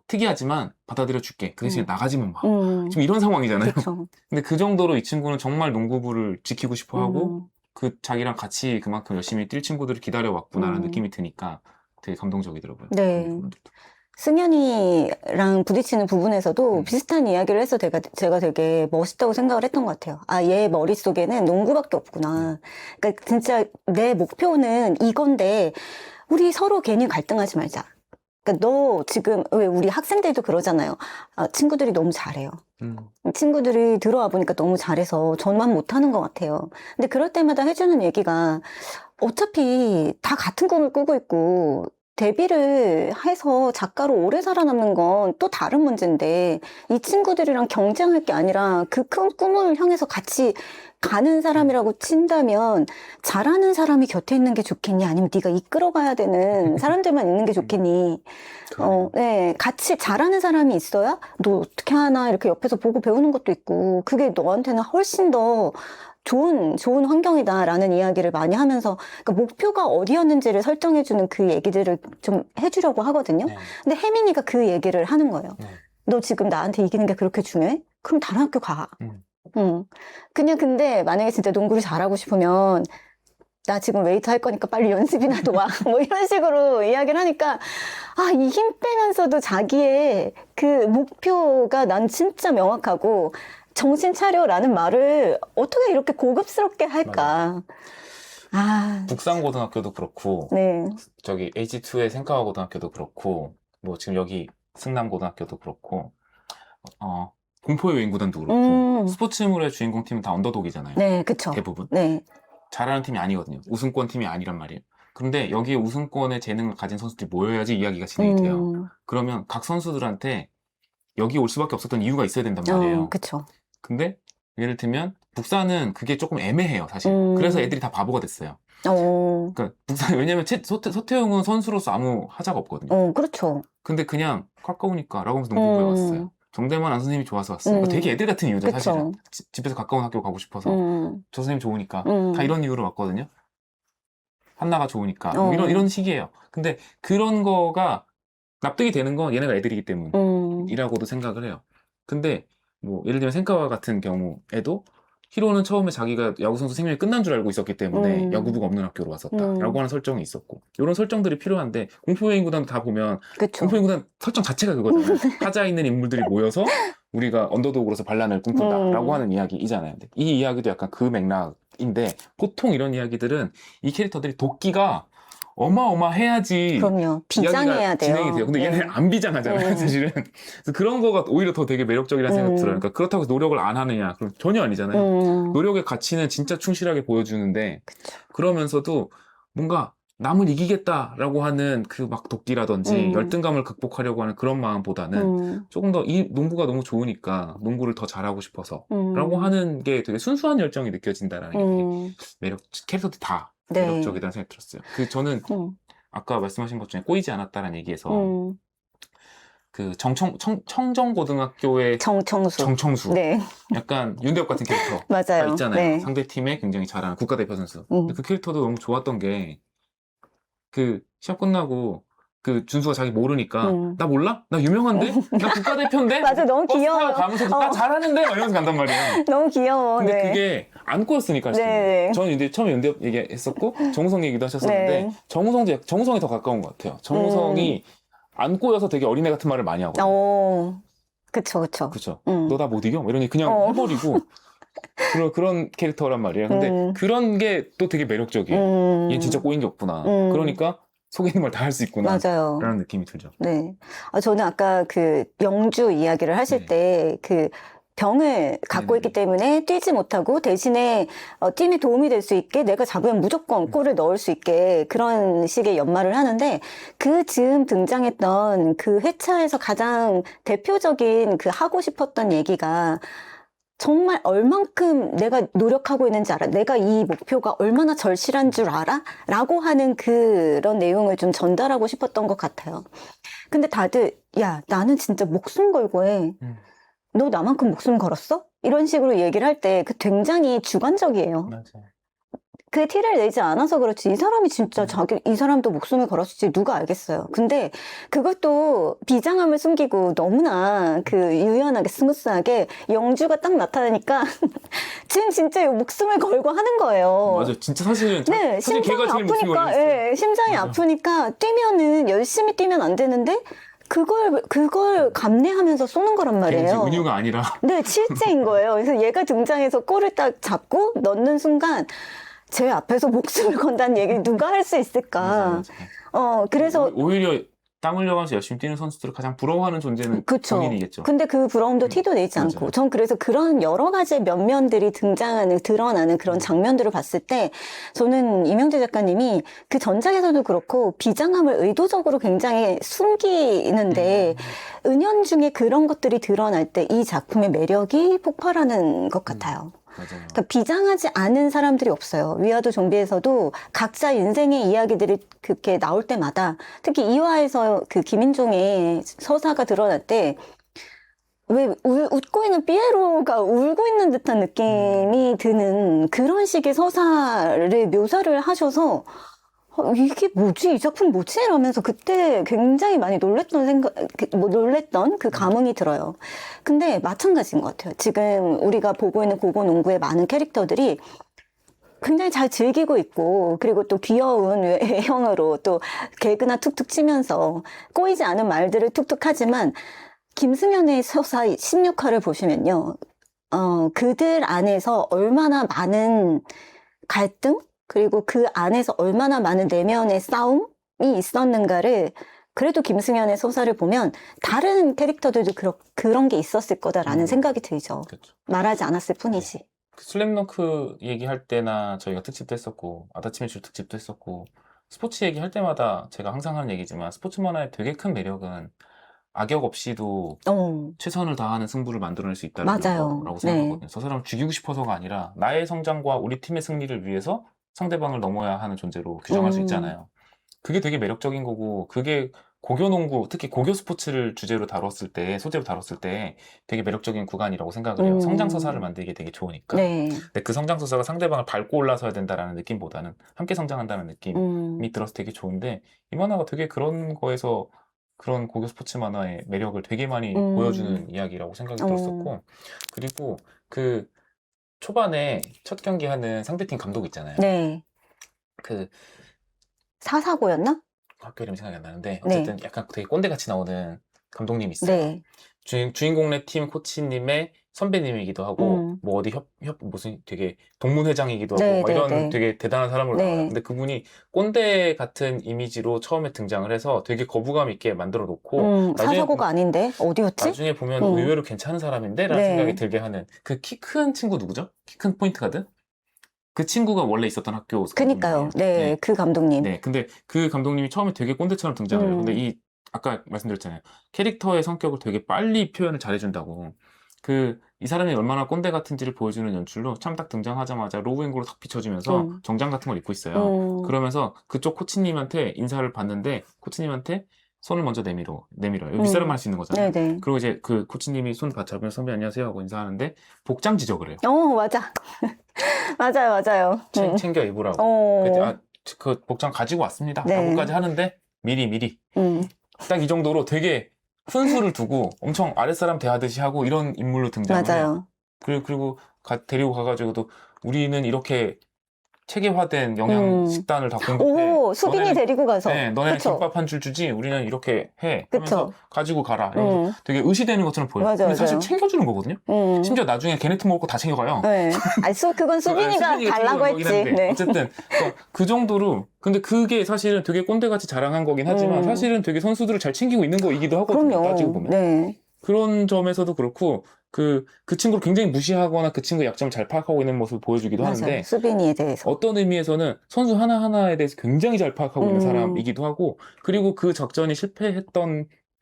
특이하지만 받아들여 줄게. 그 대신에 나가지만 마. 지금 이런 상황이잖아요. 그쵸. 근데 그 정도로 이 친구는 정말 농구부를 지키고 싶어 하고 그 자기랑 같이 그만큼 열심히 뛸 친구들을 기다려 왔구나라는 느낌이 드니까 되게 감동적이더라고요. 네. 승현이랑 부딪히는 부분에서도 비슷한 이야기를 해서 제가 되게 멋있다고 생각을 했던 것 같아요. 아, 얘 머릿속에는 농구밖에 없구나. 그러니까 진짜 내 목표는 이건데 우리 서로 괜히 갈등하지 말자. 그러니까 너 지금 왜 우리 학생들도 그러잖아요. 아, 친구들이 너무 잘해요. 친구들이 들어와 보니까 너무 잘해서 전만 못하는 것 같아요. 근데 그럴 때마다 해주는 얘기가 어차피 다 같은 꿈을 꾸고 있고 데뷔를 해서 작가로 오래 살아남는 건 또 다른 문제인데 이 친구들이랑 경쟁할 게 아니라 그 큰 꿈을 향해서 같이 가는 사람이라고 친다면 잘하는 사람이 곁에 있는 게 좋겠니? 아니면 네가 이끌어가야 되는 사람들만 있는 게 좋겠니? 네, 같이 잘하는 사람이 있어야 너 어떻게 하나 이렇게 옆에서 보고 배우는 것도 있고 그게 너한테는 훨씬 더 좋은 환경이다라는 이야기를 많이 하면서 그러니까 목표가 어디였는지를 설정해주는 그 얘기들을 좀 해주려고 하거든요. 네. 근데 혜민이가 그 얘기를 하는 거예요. 네. 너 지금 나한테 이기는 게 그렇게 중요해? 그럼 다른 학교 가. 그냥 근데 만약에 진짜 농구를 잘하고 싶으면 나 지금 웨이트 할 거니까 빨리 연습이나 도와. 뭐 이런 식으로 이야기를 하니까 아, 이 힘 빼면서도 자기의 그 목표가 난 진짜 명확하고 정신 차려라는 말을 어떻게 이렇게 고급스럽게 할까. 아, 북산고등학교도 그렇고 네. 저기 H2의 생카와고등학교도 그렇고 뭐 지금 여기 승남고등학교도 그렇고 공포의 외인구단도 그렇고 스포츠물의 주인공 팀은 다 언더독이잖아요. 네, 그쵸. 대부분. 네. 잘하는 팀이 아니거든요. 우승권 팀이 아니란 말이에요. 그런데 여기에 우승권의 재능을 가진 선수들이 모여야지 이야기가 진행이 돼요. 그러면 각 선수들한테 여기 올 수밖에 없었던 이유가 있어야 된단 말이에요. 그쵸. 근데 예를 들면 북산은 그게 조금 애매해요, 사실. 그래서 애들이 다 바보가 됐어요. 그러니까 북산 왜냐면 서태웅은 선수로서 아무 하자가 없거든요. 그렇죠. 근데 그냥 가까우니까 라고 하면서 농구부에 왔어요. 정대만 안 선생님이 좋아서 왔어요. 그러니까 되게 애들 같은 이유죠, 그쵸. 사실은. 집에서 가까운 학교 가고 싶어서. 저 선생님 좋으니까. 다 이런 이유로 왔거든요. 한나가 좋으니까. 뭐 이런 식이에요. 근데 그런 거가 납득이 되는 건 얘네가 애들이기 때문이라고도 생각을 해요. 근데 뭐 예를 들면 생카와 같은 경우에도 히로는 처음에 자기가 야구선수 생명이 끝난 줄 알고 있었기 때문에 야구부가 없는 학교로 왔었다라고 하는 설정이 있었고 이런 설정들이 필요한데 공포여인구단 다 보면 그쵸. 공포여인구단 설정 자체가 그거잖아요. 하자 있는 인물들이 모여서 우리가 언더독으로서 반란을 꿈꾼다라고 하는 이야기이잖아요. 근데 이 이야기도 약간 그 맥락인데 보통 이런 이야기들은 이 캐릭터들이 도끼가 어마어마해야지 그럼요. 비장해야 이야기가 돼요. 진행이 돼요. 근데 얘는 안 비장하잖아요, 사실은. 그래서 그런 거가 오히려 더 되게 매력적이라는 생각이 들어요. 그러니까 그렇다고 해서 노력을 안 하느냐? 그럼 전혀 아니잖아요. 노력의 가치는 진짜 충실하게 보여주는데 그러면서도 뭔가 남을 이기겠다라고 하는 그 막 도끼라든지 열등감을 극복하려고 하는 그런 마음보다는 조금 더 이 농구가 너무 좋으니까 농구를 더 잘하고 싶어서 라고 하는 게 되게 순수한 열정이 느껴진다라는 게 되게 캐릭터들이 다 네. 매력적이다는 생각이 들었어요. 저는 아까 말씀하신 것 중에 꼬이지 않았다라는 얘기에서 그 청정고등학교의 정청수. 네. 약간 윤대엽 같은 캐릭터가 맞아요. 있잖아요. 네. 상대팀에 굉장히 잘하는 국가대표 선수. 근데 그 캐릭터도 너무 좋았던 게 그 시합 끝나고 그 준수가 자기 모르니까 나 몰라? 나 유명한데? 나 국가대표인데? 맞아, 너무 버스 타고 귀여워요. 가면서도 나 잘하는데? 막 이러면서 간단 말이에요. 너무 귀여워. 근데 네. 그게 안 꼬였으니까 네. 저는 이제 처음에 윤대엽 얘기했었고 정우성 얘기도 하셨었는데 네. 정우성이 더 가까운 것 같아요. 정우성이 안 꼬여서 되게 어린애 같은 말을 많이 하거든요. 그쵸. 그쵸. 너 나 못 이겨? 이러니 그냥 해버리고 그런 캐릭터란 말이에요. 근데 그런 게 또 되게 매력적이에요. 얘 진짜 꼬인 게 없구나. 그러니까 속에 있는 걸 다 할 수 있구나. 맞아요. 라는 느낌이 들죠. 네. 저는 아까 그 영주 이야기를 하실 네. 때 그 병을 갖고 네네네. 있기 때문에 뛰지 못하고 대신에 팀에 도움이 될 수 있게 내가 잡으면 무조건 골을 넣을 수 있게 그런 식의 연말을 하는데 그 즈음 등장했던 그 회차에서 가장 대표적인 그 하고 싶었던 얘기가 정말 얼만큼 내가 노력하고 있는지 알아? 내가 이 목표가 얼마나 절실한 줄 알아? 라고 하는 그런 내용을 좀 전달하고 싶었던 것 같아요. 근데 다들, 야, 나는 진짜 목숨 걸고 해. 너 나만큼 목숨 걸었어? 이런 식으로 얘기를 할 때 그 굉장히 주관적이에요. 맞아요. 그 티를 내지 않아서 그렇지 이 사람이 진짜 이 사람도 목숨을 걸었을지 누가 알겠어요. 근데 그것도 비장함을 숨기고 너무나 그 유연하게 스무스하게 영주가 딱 나타나니까 쟤는 진짜 목숨을 걸고 하는 거예요. 맞아요. 진짜 사실 네, 사실 심장이 걔가 제일 목숨이 아프니까, 걸렸어요. 예, 심장이 맞아. 아프니까 뛰면은 열심히 뛰면 안 되는데 그걸 감내하면서 쏘는 거란 걔는 이제 말이에요. 은유가 아니라 네, 실제인 거예요. 그래서 얘가 등장해서 골을 딱 잡고 넣는 순간 제 앞에서 목숨을 건다는 얘기를 누가 할 수 있을까? 맞아요. 그래서 오히려 땀 흘려가면서 열심히 뛰는 선수들을 가장 부러워하는 존재는 그쵸. 본인이겠죠. 근데 그 부러움도 티도 내지 맞아요. 않고 전 그래서 그런 여러 가지 면면들이 드러나는 그런 장면들을 봤을 때 저는 이명재 작가님이 그 전작에서도 그렇고 비장함을 의도적으로 굉장히 숨기는데 은연중에 그런 것들이 드러날 때 이 작품의 매력이 폭발하는 것 같아요. 맞아요. 그러니까 비장하지 않은 사람들이 없어요. 위아더 좀비에서도 각자 인생의 이야기들이 그렇게 나올 때마다 특히 2화에서 그 김인종의 서사가 드러날 때 왜 웃고 있는 피에로가 울고 있는 듯한 느낌이 드는 그런 식의 서사를 묘사를 하셔서 이게 뭐지? 이 작품 뭐지? 이러면서 그때 굉장히 많이 놀랬던 그 감흥이 들어요. 근데 마찬가지인 것 같아요. 지금 우리가 보고 있는 고고농구의 많은 캐릭터들이 굉장히 잘 즐기고 있고, 그리고 또 귀여운 외형으로 또 개그나 툭툭 치면서 꼬이지 않은 말들을 툭툭 하지만, 김승현의 서사 16화를 보시면요. 그들 안에서 얼마나 많은 갈등? 그리고 그 안에서 얼마나 많은 내면의 싸움이 있었는가를 그래도 김승현의 서사를 보면 다른 캐릭터들도 그런 게 있었을 거다라는 생각이 들죠. 그렇죠. 말하지 않았을 뿐이지. 슬램덩크 얘기할 때나 저희가 특집도 했었고 아다치의 줄 특집도 했었고 스포츠 얘기할 때마다 제가 항상 하는 얘기지만 스포츠 만화의 되게 큰 매력은 악역 없이도 최선을 다하는 승부를 만들어낼 수 있다는 맞아요. 거라고 네. 생각하거든요. 저 사람을 죽이고 싶어서가 아니라 나의 성장과 우리 팀의 승리를 위해서 상대방을 넘어야 하는 존재로 규정할 수 있잖아요. 그게 되게 매력적인 거고 그게 고교농구, 특히 고교 스포츠를 주제로 다뤘을 때, 소재로 다뤘을 때 되게 매력적인 구간이라고 생각을 해요. 성장서사를 만들기 되게 좋으니까. 네. 근데 그 성장서사가 상대방을 밟고 올라서야 된다라는 느낌보다는 함께 성장한다는 느낌이 들어서 되게 좋은데 이 만화가 되게 그런 거에서 그런 고교 스포츠 만화의 매력을 되게 많이 보여주는 이야기라고 생각이 들었었고 그리고 그 초반에 첫 경기 하는 상대팀 감독 있잖아요. 네. 그 사사고였나? 학교 이름이 생각이 안 나는데 어쨌든 약간 되게 꼰대같이 나오는 감독님이 있어요. 네. 주인공네 팀 코치님의 선배님이기도 하고 뭐 어디 무슨 되게 동문회장이기도 하고 막 이런 되게 대단한 사람으로 나와요. 근데 그분이 꼰대 같은 이미지로 처음에 등장을 해서 되게 거부감 있게 만들어 놓고 사사고가 아닌데 어디였지? 나중에 보면 의외로 괜찮은 사람인데 라는 생각이 들게 하는 그 키 큰 친구 누구죠? 키 큰 포인트 가드? 그 친구가 원래 있었던 학교 그니까요. 네, 그 감독님. 네, 근데 그 감독님이 처음에 되게 꼰대처럼 등장을 해요. 근데 아까 말씀드렸잖아요. 캐릭터의 성격을 되게 빨리 표현을 잘해준다고. 이 사람이 얼마나 꼰대 같은지를 보여주는 연출로 처음 딱 등장하자마자 로우앵글로 탁 비춰주면서 정장 같은 걸 입고 있어요. 그러면서 그쪽 코치님한테 인사를 받는데 코치님한테 손을 먼저 내밀어요. 윗사람 할 수 있는 거잖아요. 네네. 그리고 이제 그 코치님이 손 받잡으면서 선배 안녕하세요 하고 인사하는데 복장 지적을 해요. 맞아. 맞아요. 챙겨 입으라고. 그 복장 가지고 왔습니다. 라고까지 하는데 미리. 딱 이 정도로 되게 훈수를 두고 엄청 아랫사람 대하듯이 하고 이런 인물로 등장을 해요. 그리고 데리고 가가지고도 우리는 이렇게 체계화된 영양 식단을 다 공급해. 오, 수빈이 너네는- 데리고 가서. 네, 너네는 그쵸? 김밥 한 줄 주지, 우리는 이렇게 해. 하면서 그쵸? 가지고 가라. 이러면서 되게 의시되는 것처럼 보여요. 맞아, 근데 사실 맞아요. 챙겨주는 거거든요. 심지어 나중에 걔네트 먹을 거 다 챙겨가요. 네. 아니, 그건 수빈이가 달라고 챙겨준 거긴 했지. 한데, 네. 어쨌든 그 정도로. 근데 그게 사실은 되게 꼰대같이 자랑한 거긴 하지만 사실은 되게 선수들을 잘 챙기고 있는 거이기도 하거든요. 따지고 그럼요. 보면. 네. 그런 점에서도 그렇고 그 친구를 굉장히 무시하거나 그 친구의 약점을 잘 파악하고 있는 모습을 보여주기도 맞아요. 하는데 수빈이에 대해서. 어떤 의미에서는 선수 하나하나에 대해서 굉장히 잘 파악하고 있는 사람이기도 하고 그리고 그 작전이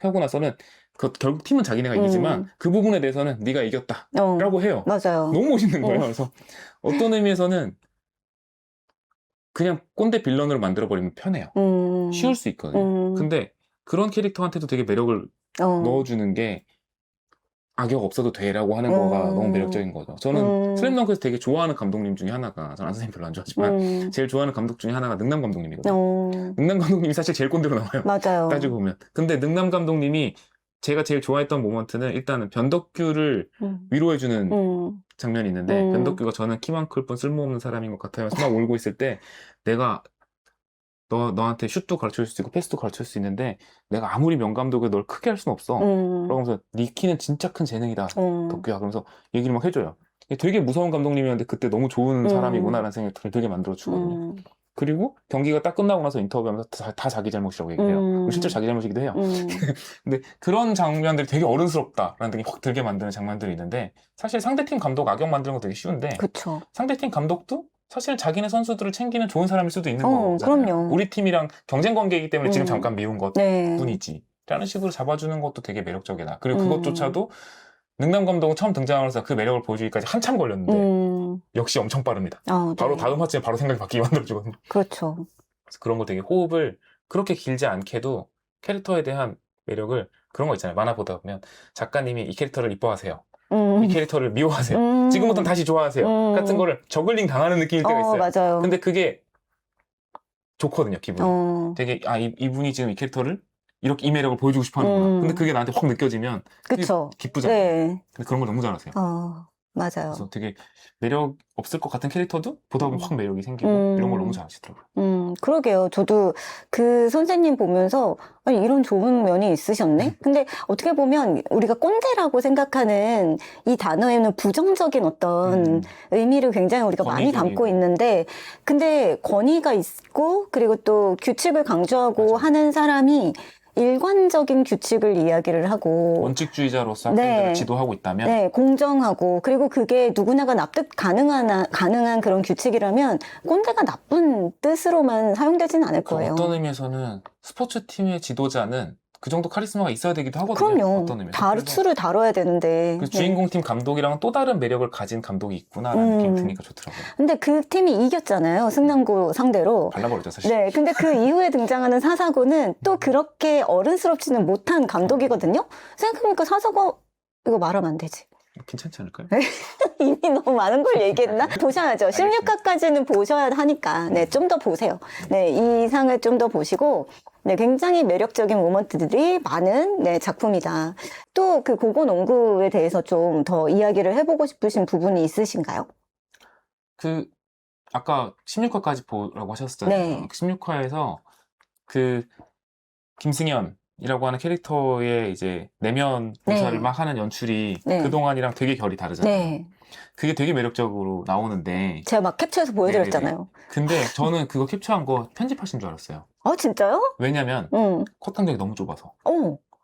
하고 나서는 결국 팀은 자기네가 이기지만 그 부분에 대해서는 네가 이겼다 라고 해요. 맞아요. 너무 멋있는 거예요. 그래서 어떤 의미에서는 그냥 꼰대 빌런으로 만들어버리면 편해요. 쉬울 수 있거든요. 근데 그런 캐릭터한테도 되게 매력을 넣어주는 게 악역 없어도 돼라고 하는 거가 너무 매력적인 거죠. 저는 슬램덩크에서 되게 좋아하는 감독님 중에 하나가, 저는 안 선생님 별로 안 좋아하지만 제일 좋아하는 감독 중에 하나가 능남 감독님이거든요. 능남 감독님이 사실 제일 꼰대로 나와요. 맞아요. 따지고 보면. 근데 능남 감독님이 제가 제일 좋아했던 모먼트는 일단은 변덕규를 위로해주는 장면이 있는데 변덕규가 저는 키만 클 뿐 쓸모없는 사람인 것 같아면서 막 울고 있을 때 내가 너한테 슛도 가르쳐줄 수 있고 패스도 가르쳐줄 수 있는데 내가 아무리 명감독에 널 크게 할 수는 없어. 그러면서 네 키는 진짜 큰 재능이다. 덕규야. 그러면서 얘기를 막 해줘요. 되게 무서운 감독님이었는데 그때 너무 좋은 사람이구나라는 생각을 되게 만들어주거든요. 그리고 경기가 딱 끝나고 나서 인터뷰하면서 다 자기 잘못이라고 얘기해요. 실제로 자기 잘못이기도 해요. 근데 그런 장면들이 되게 어른스럽다라는 생각이 확 들게 만드는 장면들이 있는데 사실 상대팀 감독 악역 만드는 거 되게 쉬운데 그쵸. 상대팀 감독도 사실 자기네 선수들을 챙기는 좋은 사람일 수도 있는 거잖아요. 그럼요. 우리 팀이랑 경쟁 관계이기 때문에 지금 잠깐 미운 것 네. 뿐이지. 라는 식으로 잡아주는 것도 되게 매력적이다. 그리고 그것조차도 능남 감독은 처음 등장하면서 그 매력을 보여주기까지 한참 걸렸는데 역시 엄청 빠릅니다. 바로 네. 다음 화쯤에 바로 생각이 바뀌게 만들어주거든요. 그렇죠. 그래서 그런 거 되게 호흡을 그렇게 길지 않게도 캐릭터에 대한 매력을 그런 거 있잖아요. 만화 보다 보면 작가님이 이 캐릭터를 이뻐하세요. 이 캐릭터를 미워하세요. 지금부터는 다시 좋아하세요. 같은 거를 저글링 당하는 느낌일 때가 있어요. 맞아요. 근데 그게 좋거든요, 기분이. 되게, 이분이 지금 이 캐릭터를 이렇게 이 매력을 보여주고 싶어 하는구나. 근데 그게 나한테 확 느껴지면 그쵸. 기쁘잖아요. 네. 근데 그런 걸 너무 잘하세요. 맞아요. 그래서 되게 매력 없을 것 같은 캐릭터도 보다 보면 확 매력이 생기고 이런 걸 너무 잘하시더라고요. 그러게요. 저도 그 선생님 보면서 아니, 이런 좋은 면이 있으셨네? 근데 어떻게 보면 우리가 꼰대라고 생각하는 이 단어에는 부정적인 어떤 의미를 굉장히 우리가 많이 권위적이고. 담고 있는데 근데 권위가 있고 그리고 또 규칙을 강조하고 하는 사람이 일관적인 규칙을 이야기를 하고 원칙주의자로서 네. 학생들을 지도하고 있다면 네, 공정하고 그리고 그게 누구나가 납득 가능한 그런 규칙이라면 꼰대가 나쁜 뜻으로만 사용되지는 않을 거예요. 어떤 의미에서는 스포츠팀의 지도자는 그 정도 카리스마가 있어야 되기도 하거든요. 그럼요. 어떤 의미에서. 수를 다뤄야 되는데. 그 주인공팀 감독이랑은 또 다른 매력을 가진 감독이 있구나라는 느낌이 드니까 좋더라고요. 근데 그 팀이 이겼잖아요. 승남고 상대로. 발라버렸죠, 사실. 네, 근데 그 이후에 등장하는 사사고는 또 그렇게 어른스럽지는 못한 감독이거든요. 생각해보니까 사사고 이거 말하면 안 되지. 괜찮지 않을까요? 이미 너무 많은 걸 얘기했나? 보셔야죠. 16화까지는 보셔야 하니까. 네, 좀 더 보세요. 네, 이 상을 좀 더 보시고, 네, 굉장히 매력적인 모먼트들이 많은, 네, 작품이다. 또 그 고고농구에 대해서 좀 더 이야기를 해보고 싶으신 부분이 있으신가요? 아까 16화까지 보라고 하셨잖아요. 네. 16화에서 김승현이라고 하는 캐릭터의 이제 내면 묘사를 네. 막 하는 연출이 네. 그동안이랑 되게 결이 다르잖아요. 네. 그게 되게 매력적으로 나오는데 제가 막 캡처해서 보여드렸잖아요. 근데 저는 그거 캡처한 거 편집하신 줄 알았어요. 진짜요? 왜냐면 응. 컷 간격이 너무 좁아서.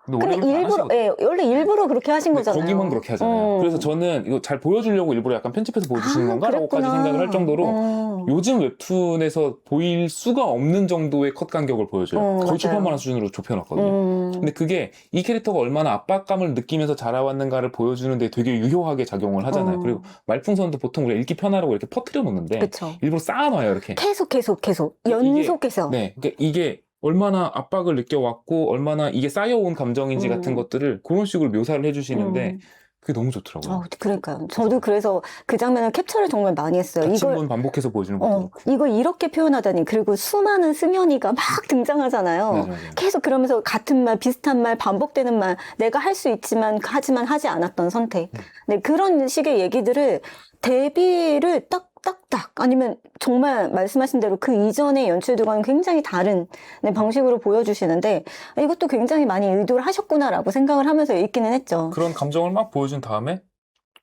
근데 원래 그렇게 안 일부러, 하시거든요. 예, 원래 일부러 그렇게 하신 근데 거잖아요. 거기만 그렇게 하잖아요. 그래서 저는 이거 잘 보여주려고 일부러 약간 편집해서 보여주시는 건가라고까지 그랬구나. 생각을 할 정도로 요즘 웹툰에서 보일 수가 없는 정도의 컷 간격을 보여줘요. 거의 맞아요. 초판만한 수준으로 좁혀놨거든요. 근데 그게 이 캐릭터가 얼마나 압박감을 느끼면서 자라왔는가를 보여주는데 되게 유효하게 작용을 하잖아요. 그리고 말풍선도 보통 우리가 읽기 편하라고 이렇게 퍼뜨려 놓는데 그쵸. 일부러 쌓아놔요, 이렇게. 계속 이게- 연속해서. 네, 그러니까 이게 얼마나 압박을 느껴왔고 얼마나 이게 쌓여온 감정인지 같은 것들을 그런 식으로 묘사를 해주시는데 그게 너무 좋더라고요. 그러니까요. 저도 그래서 그 장면을 캡처를 정말 많이 했어요. 같은 이걸 분 반복해서 보여주는 것도 그렇고. 이걸 이렇게 표현하다니. 그리고 수많은 승연이가 막 등장하잖아요. 맞아요. 계속 그러면서 같은 말, 비슷한 말, 반복되는 말, 내가 할 수 있지만 하지 않았던 선택. 네, 그런 식의 얘기들을 데뷔를 딱 딱딱 아니면 정말 말씀하신 대로 그 이전의 연출들과는 굉장히 다른 네, 방식으로 보여주시는데 이것도 굉장히 많이 의도를 하셨구나라고 생각을 하면서 읽기는 했죠. 그런 감정을 막 보여준 다음에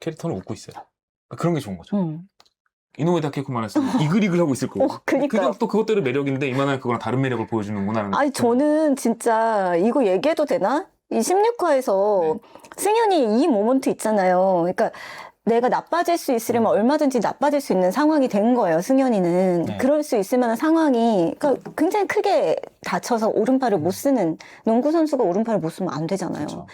캐릭터는 웃고 있어요. 그러니까 그런 게 좋은 거죠. 이놈의 다케코만 했으면 이글이글 하고 있을 거고. 그니까. 그냥 또 그것대로 매력인데 이만한 그거랑 다른 매력을 보여주는구나. 아니, 저는 진짜 이거 얘기해도 되나? 이 16화에서 승현이 이 모먼트 있잖아요. 그러니까 내가 나빠질 수 있으려면 얼마든지 나빠질 수 있는 상황이 된 거예요, 승현이는. 네. 그럴 수 있을 만한 상황이, 그러니까 굉장히 크게 다쳐서 오른팔을 못 쓰는, 농구 선수가 오른팔을 못 쓰면 안 되잖아요. 그렇죠.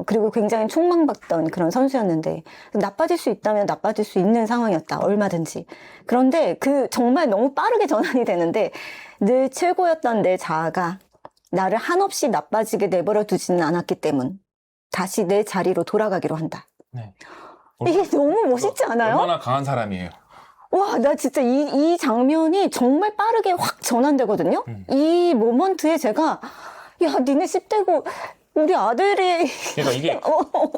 그리고 굉장히 촉망받던 그런 선수였는데, 나빠질 수 있다면 나빠질 수 있는 상황이었다, 얼마든지. 그런데 정말 너무 빠르게 전환이 되는데, 늘 최고였던 내 자아가 나를 한없이 나빠지게 내버려 두지는 않았기 때문, 다시 내 자리로 돌아가기로 한다. 네. 이게 너무 멋있지 않아요? 얼마나 강한 사람이에요. 와, 나 진짜 이 장면이 정말 빠르게 확 전환되거든요? 이 모먼트에 제가, 야, 니네 10대고, 우리 아들이. 그러니까 이게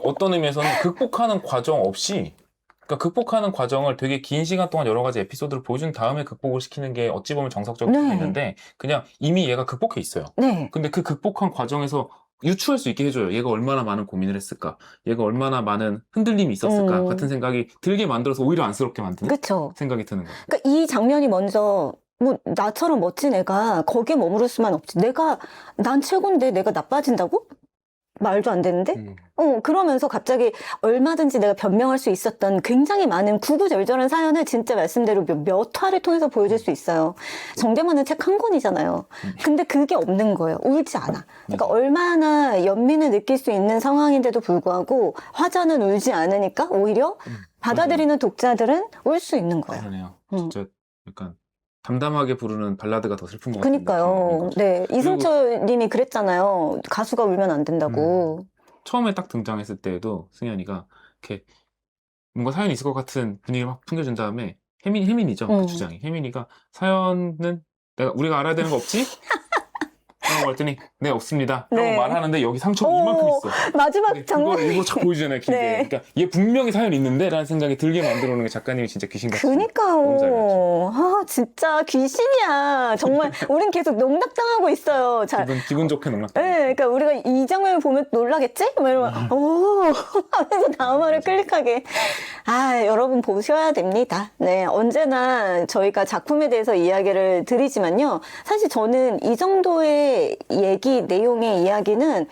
어떤 의미에서는 극복하는 과정 없이, 그러니까 극복하는 과정을 되게 긴 시간 동안 여러 가지 에피소드를 보여준 다음에 극복을 시키는 게 어찌 보면 정석적일 수 네. 있는데, 그냥 이미 얘가 극복해 있어요. 네. 근데 그 극복한 과정에서 유추할 수 있게 해줘요. 얘가 얼마나 많은 고민을 했을까? 얘가 얼마나 많은 흔들림이 있었을까? 같은 생각이 들게 만들어서 오히려 안쓰럽게 만드는 그쵸. 생각이 드는 거예요. 그러니까 이 장면이 먼저, 뭐, 나처럼 멋진 애가 거기에 머무를 수만 없지. 난 최고인데 내가 나빠진다고? 말도 안 되는데? 그러면서 갑자기 얼마든지 내가 변명할 수 있었던 굉장히 많은 구구절절한 사연을 진짜 말씀대로 몇 화를 통해서 보여줄 수 있어요. 정대만은 책 한 권이잖아요. 근데 그게 없는 거예요. 울지 않아. 그러니까 얼마나 연민을 느낄 수 있는 상황인데도 불구하고 화자는 울지 않으니까 오히려 받아들이는 독자들은 울 수 있는 거예요. 그러네요. 진짜 약간 담담하게 부르는 발라드가 더 슬픈 것 같아요. 그니까요. 네. 이승철 님이 그랬잖아요. 가수가 울면 안 된다고. 처음에 딱 등장했을 때에도 승현이가 이렇게 뭔가 사연이 있을 것 같은 분위기를 막 풍겨준 다음에 혜민이죠. 그 주장이. 혜민이가 사연은 우리가 알아야 되는 거 없지? 라고 말했더니 네 없습니다 라고 네. 말하는데 여기 상처가 이만큼 있어. 마지막 장면. 그걸 일부러 착 보여주잖아요. 길게. 네. 그러니까 얘 분명히 사연이 있는데 라는 생각이 들게 만들어 놓는 게 작가님이 진짜 귀신같이 너무 그니까요. 잘했죠. 아, 진짜 귀신이야. 정말 우린 계속 농락당하고 있어요. 기분 좋게 농락. 네, 그러니까 우리가 이 장면을 보면 놀라겠지? 막 이러면 오 하면서 다음 화를 클릭하게. 아, 여러분 보셔야 됩니다. 네, 언제나 저희가 작품에 대해서 이야기를 드리지만요. 사실 저는 이 정도의 내용의 이야기는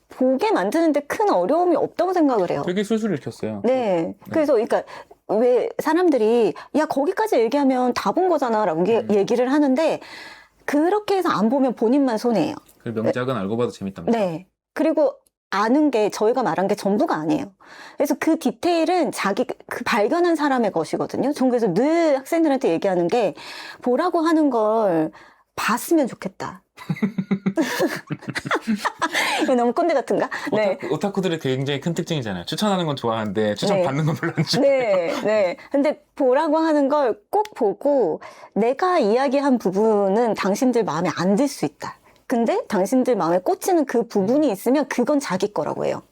보게 만드는데 큰 어려움이 없다고 생각을 해요. 되게 술술 읽혔어요. 네. 그래서, 그러니까, 왜 사람들이, 야, 거기까지 얘기하면 다 본 거잖아, 라고 얘기를 하는데, 그렇게 해서 안 보면 본인만 손해예요. 그 명작은 알고 봐도 재밌답니다. 네. 그리고 아는 게, 저희가 말한 게 전부가 아니에요. 그래서 그 디테일은 그 발견한 사람의 것이거든요. 전 그래서 늘 학생들한테 얘기하는 게, 보라고 하는 걸 봤으면 좋겠다. 이거 너무 꼰대 같은가? 네. 오타쿠들의 굉장히 큰 특징이잖아요. 추천하는 건 좋아하는데 추천받는 건 별로 안 좋아해요. 네, 네. 근데 보라고 하는 걸 꼭 보고 내가 이야기한 부분은 당신들 마음에 안 들 수 있다. 근데 당신들 마음에 꽂히는 그 부분이 있으면 그건 자기 거라고 해요.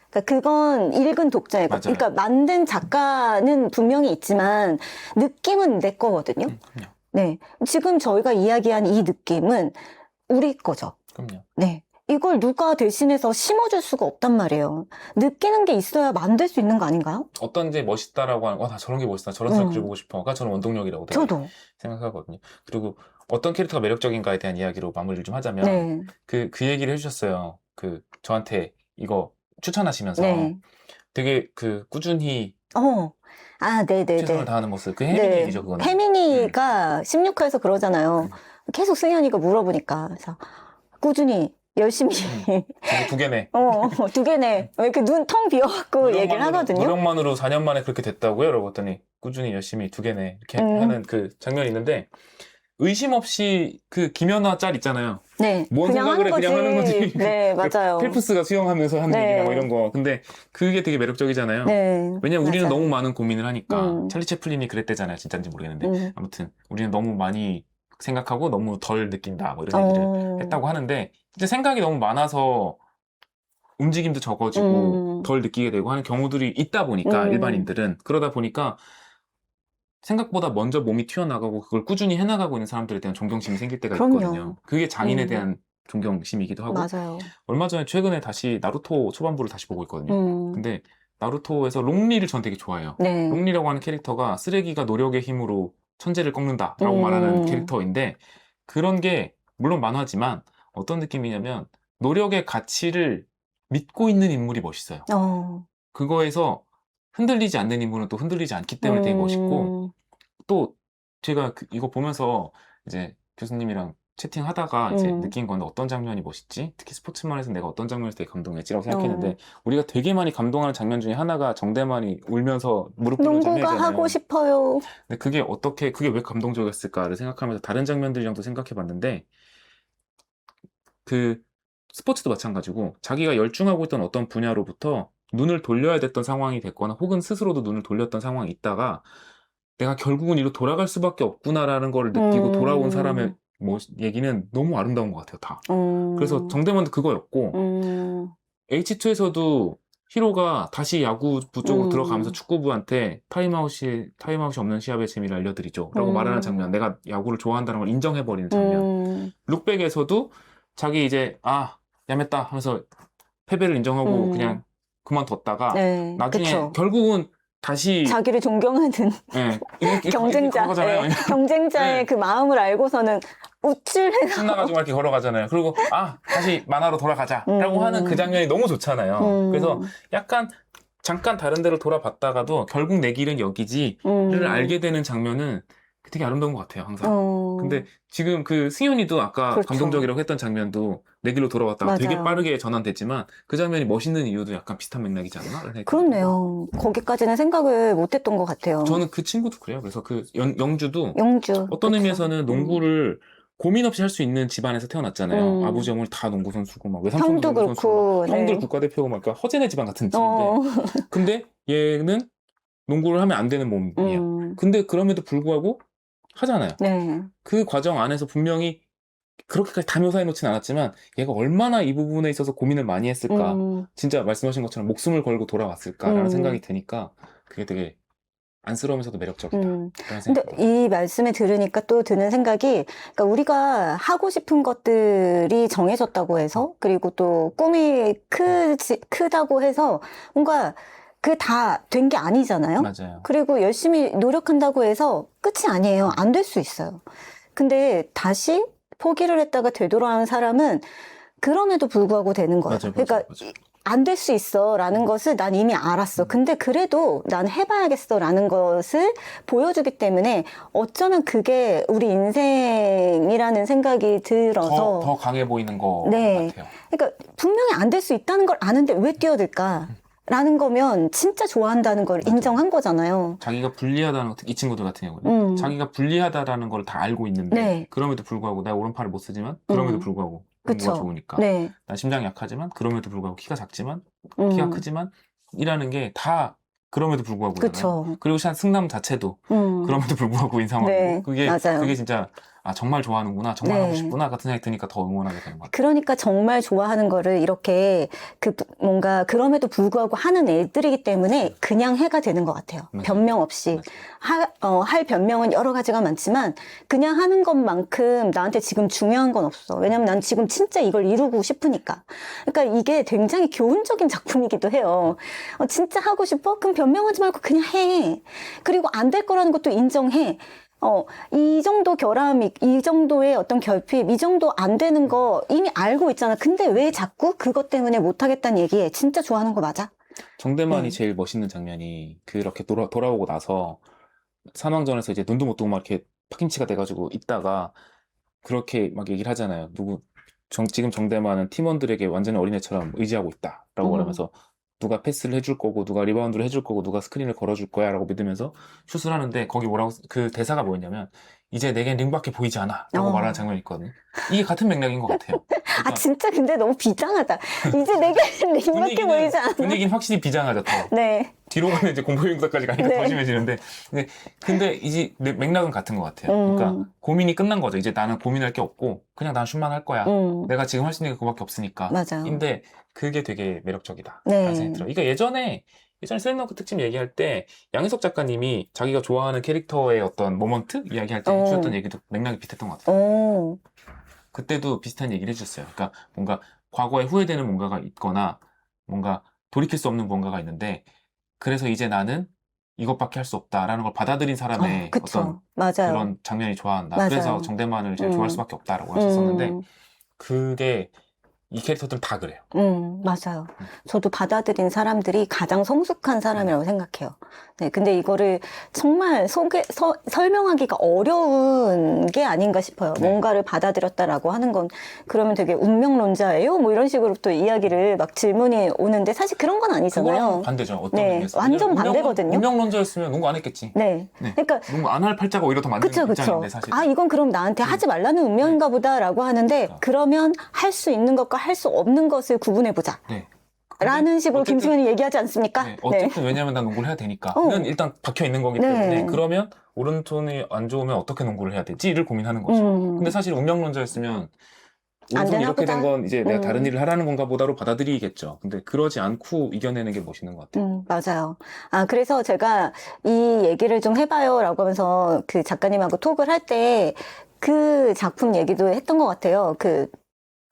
그러니까 그건 읽은 독자의 거. 맞아요. 그러니까 만든 작가는 분명히 있지만 느낌은 내 거거든요. 그럼요. 네. 지금 저희가 이야기한 이 느낌은 우리 거죠. 그럼요. 네. 이걸 누가 대신해서 심어줄 수가 없단 말이에요. 느끼는 게 있어야 만들 수 있는 거 아닌가요? 어떤지 멋있다라고 하는, 나 저런 게 멋있다. 저런 사람 그려보고 싶어가 저는 원동력이라고 되게 저도. 생각하거든요. 그리고 어떤 캐릭터가 매력적인가에 대한 이야기로 마무리를 좀 하자면, 네. 그 얘기를 해주셨어요. 저한테 이거 추천하시면서 네. 되게 꾸준히 네네네. 최선을 다하는 모습. 그 혜민이 네. 얘기죠, 그거는. 혜민이가 16화에서 그러잖아요. 계속 승현이가 물어보니까. 그래서 꾸준히, 열심히. 두 개네. 2개네. 왜 이렇게 눈 텅 비어갖고 얘기를 하거든요. 노력만으로 4년 만에 그렇게 됐다고요? 라고 했더니 꾸준히 열심히 2개네. 이렇게 하는 그 장면이 있는데, 의심 없이 김연아 짤 있잖아요. 네. 뭔 생각을 해 그냥 하는 거지. 네, 맞아요. 펠프스가 수영하면서 하는 네. 얘기나 뭐 이런 거. 근데 그게 되게 매력적이잖아요. 네. 왜냐면 우리는 맞아요. 너무 많은 고민을 하니까. 찰리 채플린이 그랬대잖아요. 진짜인지 모르겠는데. 아무튼 우리는 너무 많이 생각하고 너무 덜 느낀다. 뭐 이런 얘기를 했다고 하는데, 이제 생각이 너무 많아서 움직임도 적어지고 덜 느끼게 되고 하는 경우들이 있다 보니까 일반인들은. 그러다 보니까 생각보다 먼저 몸이 튀어나가고 그걸 꾸준히 해나가고 있는 사람들에 대한 존경심이 생길 때가 그럼요. 있거든요. 그게 장인에 음. 대한 존경심이기도 하고 맞아요. 얼마 전에 최근에 다시 나루토 초반부를 다시 보고 있거든요. 근데 나루토에서 롱리를 전 되게 좋아해요. 네. 롱리라고 하는 캐릭터가 쓰레기가 노력의 힘으로 천재를 꺾는다라고 말하는 캐릭터인데 그런 게 물론 만화지만 어떤 느낌이냐면 노력의 가치를 믿고 있는 인물이 멋있어요. 그거에서 흔들리지 않는 인물은 또 흔들리지 않기 때문에 되게 멋있고 또 제가 이거 보면서 이제 교수님이랑 채팅하다가 이제 느낀 건데 어떤 장면이 멋있지? 특히 스포츠만에서 내가 어떤 장면에서 되게 감동했지라고 생각했는데 우리가 되게 많이 감동하는 장면 중에 하나가 정대만이 울면서 무릎 꿇는 농구가 장면이잖아요. 하고 싶어요. 근데 그게 왜 감동적이었을까를 생각하면서 다른 장면들이랑도 생각해 봤는데 그 스포츠도 마찬가지고 자기가 열중하고 있던 어떤 분야로부터 눈을 돌려야 됐던 상황이 됐거나 혹은 스스로도 눈을 돌렸던 상황이 있다가 내가 결국은 이로 돌아갈 수밖에 없구나라는 걸 느끼고 돌아온 사람의 얘기는 너무 아름다운 것 같아요, 다. 그래서 정대만도 그거였고 H2에서도 히로가 다시 야구부 쪽으로 들어가면서 축구부한테 타임아웃이 없는 시합의 재미를 알려드리죠 라고 말하는 장면, 내가 야구를 좋아한다는 걸 인정해버리는 장면. 룩백에서도 자기 이제 야맸다 하면서 패배를 인정하고 그냥 그만뒀다가 네, 나중에 그쵸. 결국은 다시 자기를 존경하는 네, 경쟁자, 걸어가잖아요. 네, 경쟁자의 네. 그 마음을 알고서는 우쭐해서 신나가지고 이렇게 걸어가잖아요. 그리고 다시 만화로 돌아가자라고 하는 그 장면이 너무 좋잖아요. 그래서 약간 잠깐 다른 데로 돌아봤다가도 결국 내 길은 여기지를 알게 되는 장면은 되게 아름다운 것 같아요, 항상. 근데 지금 그 승현이도 아까 그렇죠. 감동적이라고 했던 장면도 내 길로 돌아왔다가 되게 맞아요. 빠르게 전환됐지만 그 장면이 멋있는 이유도 약간 비슷한 맥락이지 않나? 라는 생각이 그렇네요. 거기까지는 생각을 못했던 것 같아요. 저는 그 친구도 그래요. 그래서 그 영주 어떤 그쵸. 의미에서는 농구를 고민 없이 할 수 있는 집안에서 태어났잖아요. 아버지 어머니 다 농구 선수고 막 외삼촌도 형도 농구 선수고 그렇고, 막 형들 네. 국가대표고 막 그러니까 허재네 집안 같은 집인데 근데 얘는 농구를 하면 안 되는 몸이에요. 근데 그럼에도 불구하고 하잖아요. 네. 그 과정 안에서 분명히 그렇게까지 다 묘사해 놓진 않았지만 얘가 얼마나 이 부분에 있어서 고민을 많이 했을까. 진짜 말씀하신 것처럼 목숨을 걸고 돌아왔을까라는 생각이 드니까 그게 되게 안쓰러우면서도 매력적이다. 그런 근데 생각이 이 말씀을 들으니까 또 드는 생각이, 그러니까 우리가 하고 싶은 것들이 정해졌다고 해서, 그리고 또 꿈이 크다고 해서, 뭔가 그 다 된 게 아니잖아요? 맞아요. 그리고 열심히 노력한다고 해서 끝이 아니에요. 안 될 수 있어요. 근데 다시 포기를 했다가 되돌아온 사람은 그럼에도 불구하고 되는 거예요. 맞아요. 그러니까 안 될 수 있어 라는 것을 난 이미 알았어. 근데 그래도 난 해봐야겠어 라는 것을 보여주기 때문에 어쩌면 그게 우리 인생이라는 생각이 들어서 더 강해 보이는 것 네. 같아요. 그러니까 분명히 안 될 수 있다는 걸 아는데 왜 뛰어들까? 라는 거면 진짜 좋아한다는 걸 맞아요. 인정한 거잖아요. 자기가 불리하다는 이 친구들 같은 경우는 자기가 불리하다라는 걸 다 알고 있는데 네. 그럼에도 불구하고 내가 오른팔을 못 쓰지만 그럼에도 불구하고 농구가 그쵸. 좋으니까 네. 난 심장이 약하지만 그럼에도 불구하고 키가 작지만 키가 크지만 이라는 게 다 그럼에도 불구하고잖아요. 그쵸. 그리고 승남 자체도 그럼에도 불구하고인 상황이고 네, 맞아요. 그게 진짜 정말 좋아하는구나, 정말 네. 하고 싶구나 같은 생각이 드니까 더 응원하게 되는 것 같아요. 그러니까 정말 좋아하는 거를 이렇게 뭔가 그럼에도 불구하고 하는 애들이기 때문에 그냥 해가 되는 것 같아요. 맞아요. 변명 없이. 할 변명은 여러 가지가 많지만 그냥 하는 것만큼 나한테 지금 중요한 건 없어. 왜냐면 난 지금 진짜 이걸 이루고 싶으니까. 그러니까 이게 굉장히 교훈적인 작품이기도 해요. 진짜 하고 싶어? 그럼 변명하지 말고 그냥 해. 그리고 안 될 거라는 것도 인정해. 이 정도 결함, 이 정도의 어떤 결핍, 이 정도 안 되는 거 이미 알고 있잖아. 근데 왜 자꾸 그것 때문에 못하겠다는 얘기해? 진짜 좋아하는 거 맞아? 정대만이 네. 제일 멋있는 장면이 그렇게 돌아오고 나서 산왕전에서 이제 눈도 못 뜨고 막 이렇게 파김치가 돼가지고 있다가 그렇게 막 얘기를 하잖아요. 지금 정대만은 팀원들에게 완전히 어린애처럼 의지하고 있다라고 말하면서 누가 패스를 해줄 거고 누가 리바운드를 해줄 거고 누가 스크린을 걸어줄 거야 라고 믿으면서 슛을 하는데 거기 그 대사가 뭐였냐면 이제 내겐 링밖에 보이지 않아 라고 말하는 장면이 있거든요. 이게 같은 맥락인 것 같아요. 그러니까 진짜 근데 너무 비장하다. 이제 내게 링밖에 보이지 않아. 분위기는 확실히 비장하죠. 더. 네. 뒤로 가면 이제 공포영상까지 가니까 더 심해지는데 근데 이제 맥락은 같은 것 같아요. 그러니까 고민이 끝난 거죠. 이제 나는 고민할 게 없고 그냥 난 슛만 할 거야. 내가 지금 할 수 있는 게 그거밖에 없으니까. 맞아요. 근데 그게 되게 매력적이다. 네. 라는 생각이 들어요. 그러니까 예전에 예전에 슬램덩크 특집 얘기할 때 양희석 작가님이 자기가 좋아하는 캐릭터의 어떤 모먼트 이야기할 때 해주셨던 얘기도 맥락이 비슷했던 것 같아요. 오, 그때도 비슷한 얘기를 해주셨어요. 그러니까 뭔가 과거에 후회되는 뭔가가 있거나 뭔가 돌이킬 수 없는 뭔가가 있는데 그래서 이제 나는 이것밖에 할 수 없다라는 걸 받아들인 사람의 어떤 그쵸. 맞아요. 그런 장면이 좋아한다. 맞아요. 그래서 정대만을 제일 좋아할 수밖에 없다라고 하셨었는데 음, 그게 이 캐릭터들은 다 그래요. 맞아요. 저도 받아들인 사람들이 가장 성숙한 사람이라고 생각해요. 네, 근데 이거를 정말 설명하기가 어려운 게 아닌가 싶어요. 네. 뭔가를 받아들였다라고 하는 건, 그러면 되게 운명론자예요? 뭐 이런 식으로 또 이야기를 막 질문이 오는데 사실 그런 건 그거랑 아니잖아요. 반대죠. 어떤 네, 의미에서. 완전 왜냐면 반대거든요. 운명론자였으면 농구 안 했겠지. 네. 네. 그러니까 농구 안 할 팔자가 오히려 더 맞는 그쵸. 입장인데 사실. 아, 이건 그럼 나한테 하지 말라는 운명인가 보다라고 하는데, 그러니까. 그러면 할 수 있는 것과 할 수 없는 것을 구분해보자. 네. 라는 식으로 어쨌든- 김승현이 얘기하지 않습니까? 네, 어쨌든 왜냐면 난 농구를 해야 되니까. 어. 는 일단 박혀 있는 거기 네. 때문에 그러면 오른손이 안 좋으면 어떻게 농구를 해야 되지를 고민하는 거죠. 근데 사실 운명론자였으면 안 오른손이 되나 이렇게 된 보다. 건 이제 내가 다른 일을 하라는 건가 보다로 받아들이겠죠. 근데 그러지 않고 이겨내는 게 멋있는 것 같아요. 맞아요. 아, 그래서 제가 이 얘기를 좀 해봐요 라고 하면서 그 작가님하고 톡을 할 때 그 작품 얘기도 했던 것 같아요. 그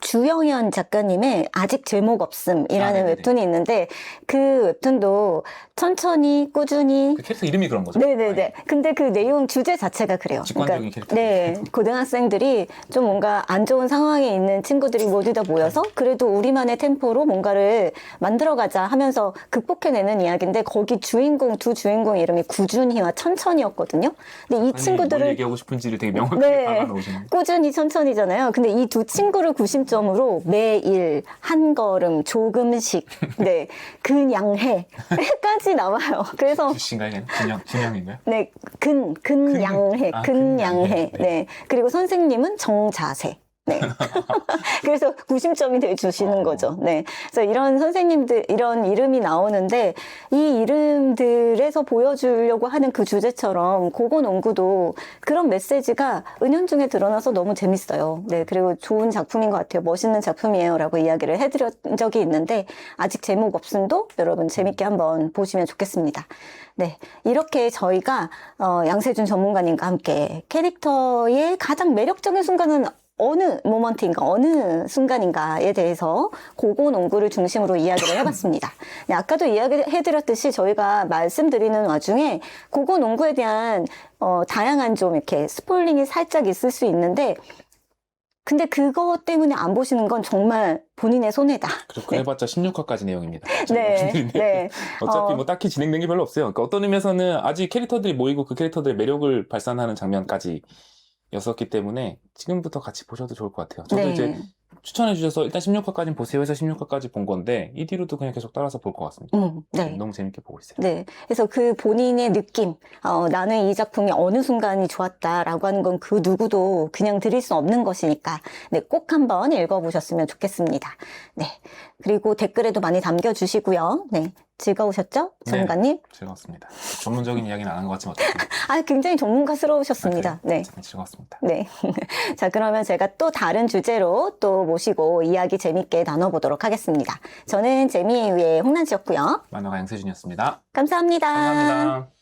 주영현 작가님의 아직 제목 없음이라는 네네네. 웹툰이 있는데 그 웹툰도 천천히 꾸준히 그 캐릭터 이름이 그런 거죠. 네네네. 근데 그 내용 주제 자체가 그래요. 직관적인 캐릭터. 네. 고등학생들이 좀 뭔가 안 좋은 상황에 있는 친구들이 모두 다 모여서 그래도 우리만의 템포로 뭔가를 만들어가자 하면서 극복해내는 이야기인데 거기 두 주인공 이름이 구준희와 천천이었거든요. 근데 이 뭘 친구들을 얘기하고 싶은지를 되게 명확하게 네. 박아놓으시는. 꾸준히 천천히잖아요. 근데 이 두 친구를 구심점으로 매일 한 걸음 조금씩 네 근양해까지 나와요. 그래서 주씨인가요? 분양인가요? 네 근양해 아, 근양해 근양해. 네 그리고 선생님은 정자세. 네. 그래서 구심점이 돼 주시는 거죠. 네. 그래서 이런 선생님들, 이런 이름이 나오는데, 이 이름들에서 보여주려고 하는 그 주제처럼, 고고농구도 그런 메시지가 은연중에 드러나서 너무 재밌어요. 네. 그리고 좋은 작품인 것 같아요. 멋있는 작품이에요. 라고 이야기를 해드린 적이 있는데, 아직 제목 없음도 여러분 재밌게 한번 보시면 좋겠습니다. 네. 이렇게 저희가, 양세준 전문가님과 함께 캐릭터의 가장 매력적인 순간은 어느 모먼트인가, 어느 순간인가에 대해서 고고농구를 중심으로 이야기를 해봤습니다. 네, 아까도 이야기해드렸듯이 저희가 말씀드리는 와중에 고고농구에 대한 다양한 좀 이렇게 스포일링이 살짝 있을 수 있는데 근데 그것 때문에 안 보시는 건 정말 본인의 손해다. 그렇죠. 그래봤자 16화까지 내용입니다. 네, 네. 어차피 뭐 딱히 진행된 게 별로 없어요. 그러니까 어떤 의미에서는 아직 캐릭터들이 모이고 그 캐릭터들의 매력을 발산하는 장면까지 였었기 때문에 지금부터 같이 보셔도 좋을 것 같아요. 저도 네. 이제 추천해 주셔서 일단 16화까지 보세요 해서 16화까지 본 건데 이 뒤로도 그냥 계속 따라서 볼 것 같습니다. 네. 너무 재밌게 보고 있어요. 네. 그래서 그 본인의 느낌, 나는 이 작품이 어느 순간이 좋았다라고 하는 건 그 누구도 그냥 드릴 수 없는 것이니까, 네, 꼭 한번 읽어보셨으면 좋겠습니다. 네. 그리고 댓글에도 많이 남겨주시고요. 네. 즐거우셨죠? 전문가님? 즐거웠습니다. 전문적인 이야기는 안 한 것 같지만 어쨌든 아, 굉장히 전문가스러우셨습니다. 네. 즐거웠습니다. 네. 자, 그러면 제가 또 다른 주제로 또 모시고 이야기 재밌게 나눠보도록 하겠습니다. 저는 재미의 위의 홍란지였고요. 만화가 양세준이었습니다. 감사합니다. 감사합니다.